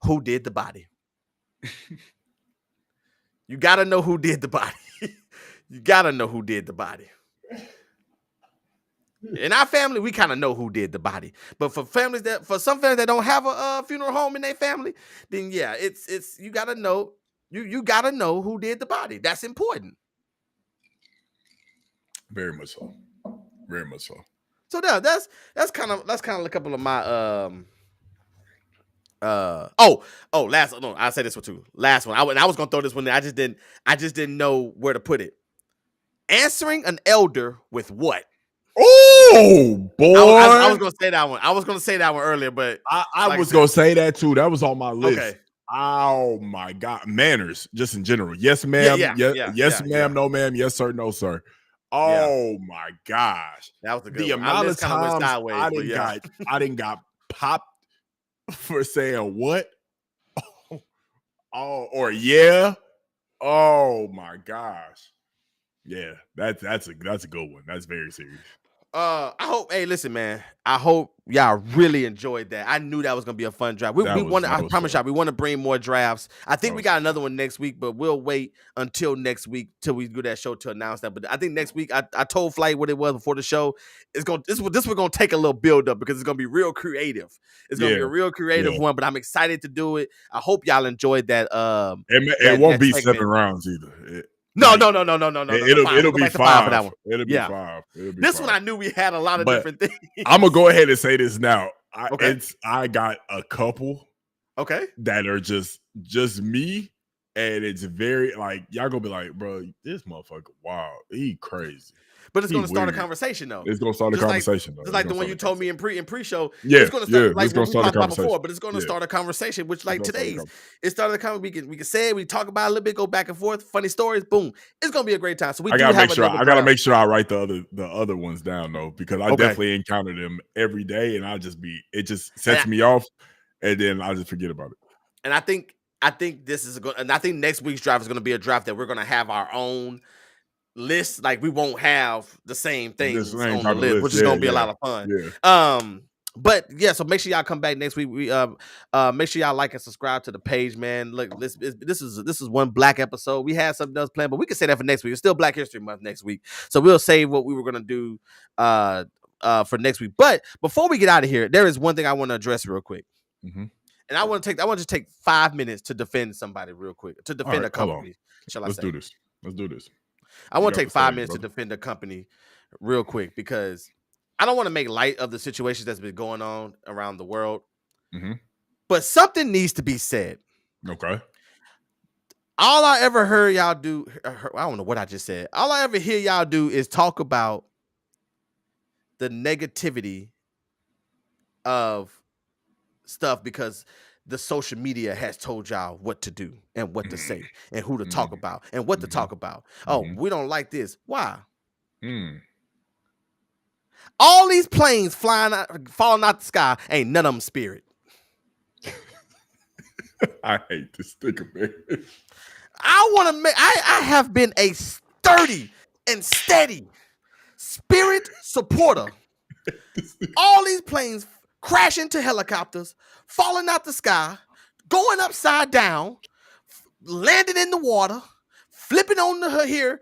who did the body? You gotta know who did the body. You gotta know who did the body. In our family, we kind of know who did the body. But for some families that don't have a funeral home in their family, then yeah, it's you gotta know you gotta know who did the body. That's important. Very much so. Very much so. So that's kind of a couple of my I'll say this one too. Last one. I was gonna throw this one in. I just didn't know where to put it. Answering an elder with what? Oh boy, I was gonna say that one. I was gonna say that one earlier, but I like I was said, gonna say that too. That was on my list. okay. Oh my god, manners, just in general. Yes, Yeah, ma'am. Yes, yeah. ma'am. No, ma'am. Yes, sir. No, sir. Yeah, Oh my gosh, that was a good the one. Our amount of list kind of went times sideways, but yeah. I didn't got popped for saying what? Oh, or yeah. Oh my gosh. Yeah, that's a good one. That's very serious. I hope. Hey, listen, man. I hope y'all really enjoyed that. I knew that was gonna be a fun draft. We want. I That was promise fun. y'all, we want to bring more drafts. I That think we was got fun. another one next week, but we'll wait until next week till we do that show to announce that. But I think next week, I told Flight what it was before the show. It's gonna this was gonna take a little build up because it's gonna be real creative. It's gonna be Yeah, a real creative yeah. one, but I'm excited to do it. I hope y'all enjoyed that. It won't That be segment. 7 rounds either. No, Like no, no, no, no, no, no, no. Five. We'll it'll go be back to five for that 5. one. It'll be Yeah. 5. It'll be This one 5. I knew we had a lot of But different things. I'm gonna go ahead and say this now. Okay. I got a couple Okay. that are just me, and it's very like y'all gonna be like, bro, this motherfucker, wow, he crazy. But it's He going to start a weird. conversation though. It's gonna start a Just like conversation though. just It's like the gonna one start you a told me conversation. in pre-show. Yeah, It's going to start yeah. like It's what gonna we start a talked about conversation. before, but it's going to Yeah. start a conversation, which like It's gonna start a today's. conversation. It started a conversation. We can say it, we talk about it a little bit, go back and forth, funny stories, boom. It's going to be a great time. So we I do gotta have make sure another I gotta draft. make sure I write the other ones down though, because I Okay. definitely encounter them every day, and it just sets And me off, and then I just forget about it. And I think this is good. And I think next week's draft is going to be a draft that we're going to have our own list. Like we won't have the same This things same on the type of list, list. which is Yeah, going to be a yeah, lot of fun. yeah. But yeah, so make sure y'all come back next week. We make sure y'all like and subscribe to the page, man. Look, this is one black episode. We had something else planned, but we can say that for next week. It's still Black History Month next week, so we'll save what we were gonna do for next week. But before we get out of here, there is one thing I want to address real quick. Mm-hmm. And I want to just take 5 minutes to defend somebody real quick, to defend a company. Shall I say? Let's do this. I want to take 5 minutes to defend a company real quick because I don't want to make light of the situations that's been going on around the world. Mm-hmm. But something needs to be said. Okay. All I ever heard y'all do, I don't know what I just said. All I ever hear y'all do is talk about the negativity of stuff because the social media has told y'all what to do and what to say and who to talk about and what to talk about. Oh, we don't like this. Why? All these planes falling out the sky, ain't none of them spirit. I hate this sticker, man. I have been a sturdy and steady spirit supporter. All these planes crashing into helicopters, falling out the sky, going upside down, landing in the water, flipping on the here,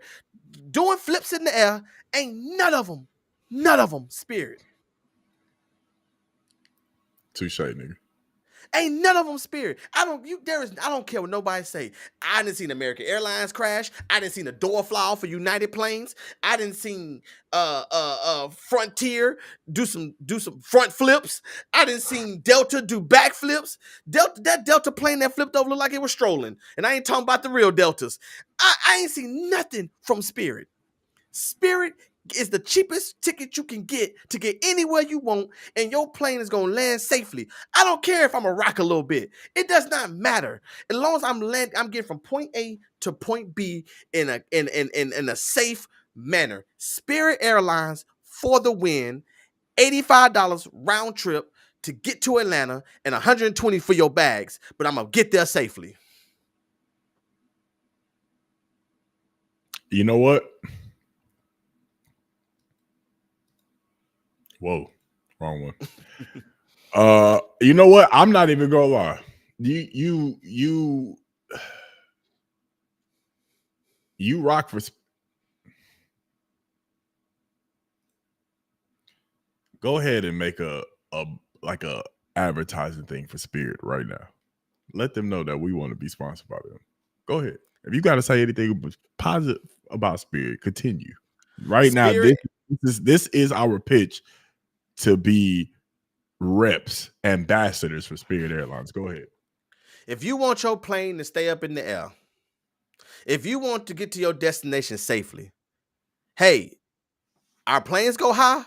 doing flips in the air. Ain't none of them spirit. Touche, nigga. Ain't none of them spirit. I don't care what nobody say. I didn't seen American Airlines crash. I didn't seen a door fly off for United planes. I didn't seen Frontier do some front flips. I didn't seen Delta do back flips. That Delta plane that flipped over looked like it was strolling. And I ain't talking about the real Deltas. I ain't seen nothing from Spirit. Spirit is the cheapest ticket you can get to get anywhere you want, and your plane is gonna land safely. I don't care if I'm a rock a little bit. It does not matter. As long as I'm getting from point A to point B in a safe manner. Spirit Airlines for the win. $85 round trip to get to Atlanta and $120 for your bags, but I'm gonna get there safely. You know what? Whoa, wrong one. You know what? I'm not even gonna lie. You rock for. Go ahead and make a advertising thing for Spirit right now. Let them know that we want to be sponsored by them. Go ahead. If you got to say anything positive about Spirit, continue. Right now, this is our pitch to be reps, ambassadors for Spirit Airlines. Go ahead. If you want your plane to stay up in the air, if you want to get to your destination safely, hey, Our planes go high,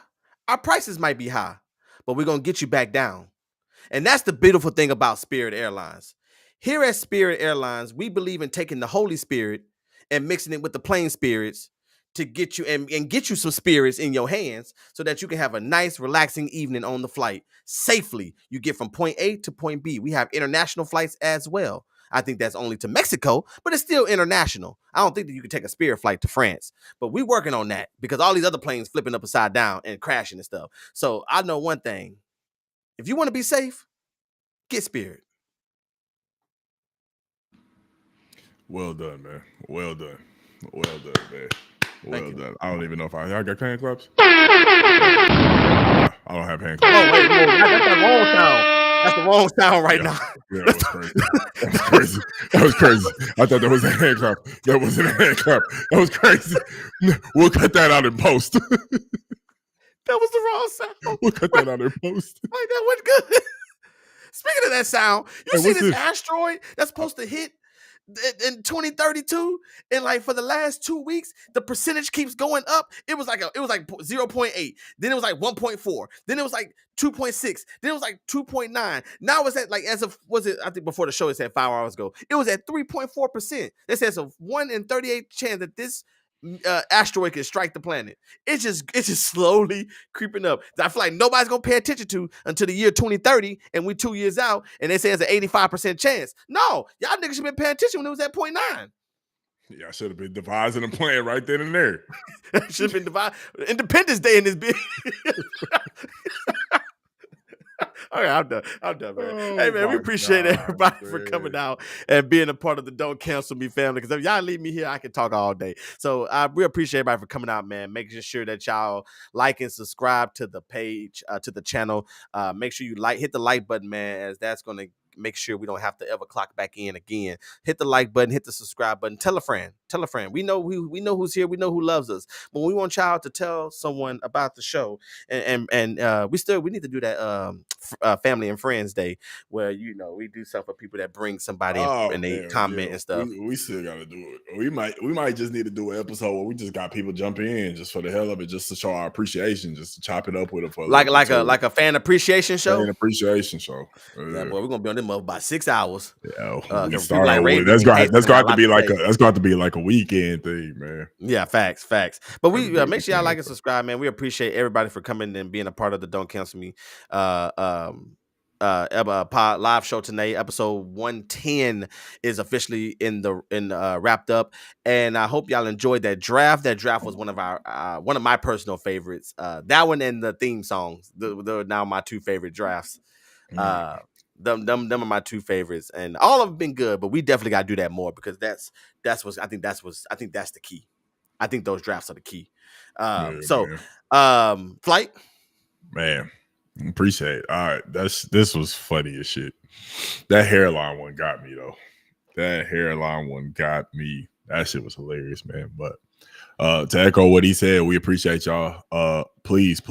our prices might be high, but we're gonna get you back down. And that's the beautiful thing about Spirit Airlines. Here at Spirit Airlines, we believe in taking the Holy Spirit and mixing it with the plain spirits to get you and get you some spirits in your hands so that you can have a nice, relaxing evening on the flight safely. You get from point A to point B. We have international flights as well. I think that's only to Mexico, but it's still international. I don't think that you can take a Spirit flight to France, but we're working on that because all these other planes flipping upside down and crashing and stuff. So I know one thing. If you want to be safe, get Spirit. Well done, man. Well done. Well done, man. Well done. I don't even know if I got hand claps. I don't have hand claps. Oh, wait, that's the wrong sound. That's the wrong sound right now. Yeah, that was crazy. That was crazy. That was crazy. I thought that was a hand clap. That wasn't a hand clap. That was crazy. We'll cut that out in post. That was the wrong sound. We'll cut that out in post. Like, that wasn't good. Speaking of that sound, you see this asteroid that's supposed to hit in 2032, and like for the last 2 weeks, the percentage keeps going up. It was like 0.8, then it was like 1.4, then it was like 2.6, then it was like 2.9. Now it's at like I think before the show it said 5 hours ago, it was at 3.4%. That says a 1 in 38 chance that this asteroid can strike the planet. It's just slowly creeping up. I feel like nobody's gonna pay attention to until the year 2030, and we 2 years out, and they say it's an 85% chance. No, y'all niggas should have been paying attention when it was at 0.9. Yeah, I should have been devising a plan right then and there. Should have been devised. Independence Day in this bitch. Okay, I'm done, man. Hey, man, we appreciate everybody for coming out and being a part of the Don't Cancel Me family. Because if y'all leave me here, I can talk all day. So we appreciate everybody for coming out, man. Making sure that y'all like and subscribe to the page, to the channel. Make sure you hit the like button, man, as that's going to make sure we don't have to ever clock back in again. Hit the like button, hit the subscribe button. Tell a friend. We know who's here. We know who loves us. But we want y'all to tell someone about the show, and we need to do that family and friends day where we do stuff for people that bring somebody and they comment and stuff. We still gotta do it. We might just need to do an episode where we just got people jump in just for the hell of it, just to show our appreciation, just to chop it up with it for like a fan appreciation show. Fan appreciation show. Yeah, boy, we're gonna be on them about 6 hours. Yeah, that's got to be like a weekend thing, man. Yeah, facts. But we make sure y'all like and subscribe, man. We appreciate everybody for coming and being a part of the Don't Cancel Me live show tonight. Episode 110 is officially wrapped up, and I hope y'all enjoyed that draft. That draft was one of my personal favorites. That one and the theme songs, they're now my two favorite drafts. Them are my two favorites, and all of them been good, but we definitely got to do that more because that's the key. I think those drafts are the key. Flight, man, appreciate it. All right, this was funny as shit. That hairline one got me though. That shit was hilarious, man. But to echo what he said, we appreciate y'all. Please,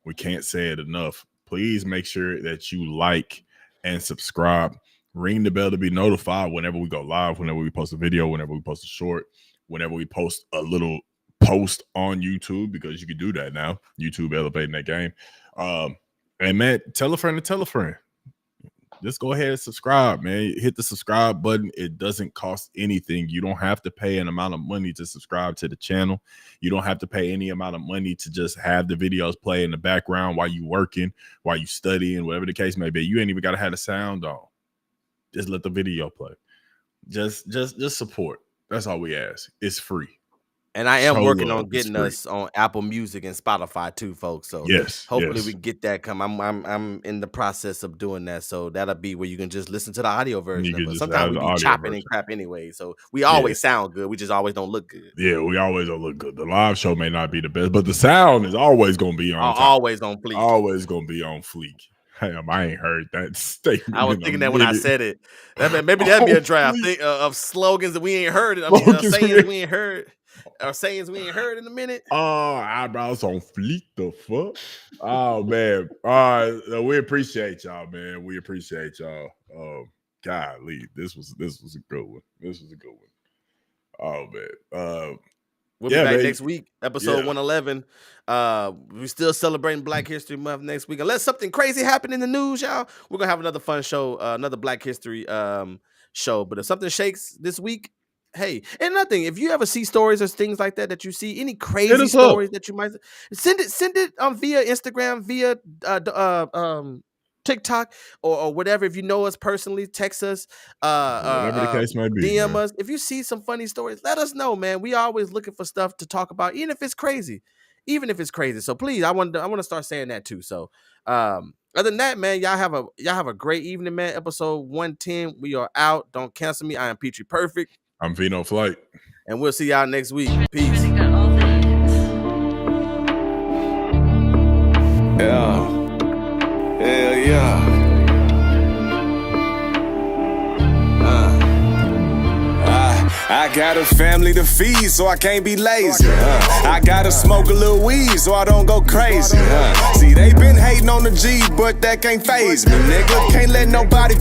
we can't say it enough. Please make sure that you like and subscribe. Ring the bell to be notified whenever we go live, whenever we post a video, whenever we post a short, whenever we post a little post on YouTube, because you can do that now. YouTube elevating that game. And man, tell a friend to tell a friend. Just go ahead and subscribe, man. Hit the subscribe button. It doesn't cost anything. You don't have to pay an amount of money to subscribe to the channel. You don't have to pay any amount of money to just have the videos play in the background while you working, while you studying, whatever the case may be. You ain't even got to have the sound on. Just let the video play. Just support. That's all we ask. It's free. And I am working on getting us on Apple Music and Spotify too, folks. So hopefully we can get that come. I'm in the process of doing that. So that'll be where you can just listen to the audio version of it. Sometimes we be chopping and crap anyway. So we always sound good. We just always don't look good. Yeah, we always don't look good. The live show may not be the best, but the sound is always gonna be on top. Always on fleek. Always gonna be on fleek. Damn, I ain't heard that statement. I was thinking that when I said it. Maybe that'd be a draft of slogans that we ain't heard. I mean, sayings we ain't heard. Or sayings we ain't heard in a minute. Eyebrows on fleek. The fuck? Oh man. All right. We appreciate y'all, man. We appreciate y'all. Golly, this was a good one. Oh man. We'll be back next week, episode 111. We're still celebrating Black History Month next week. Unless something crazy happened in the news, y'all, we're gonna have another fun show, another Black History show. But if something shakes this week, hey, and nothing. If you ever see stories or things like that you see, any crazy stories that you might send it via Instagram, via TikTok or whatever. If you know us personally, text us, whatever the case might be, DM us. If you see some funny stories, let us know, man. We always looking for stuff to talk about, even if it's crazy. So please, I want to start saying that too. So other than that, man, y'all have a great evening, man. Episode 110. We are out. Don't cancel me. I am Petrie Perfect. I'm Vino Flight. And we'll see y'all next week. Peace. Yeah. Hell yeah. I got a family to feed, so I can't be lazy. I gotta smoke a little weed, so I don't go crazy. See, they been hating on the G, but that can't faze me, nigga. Can't let nobody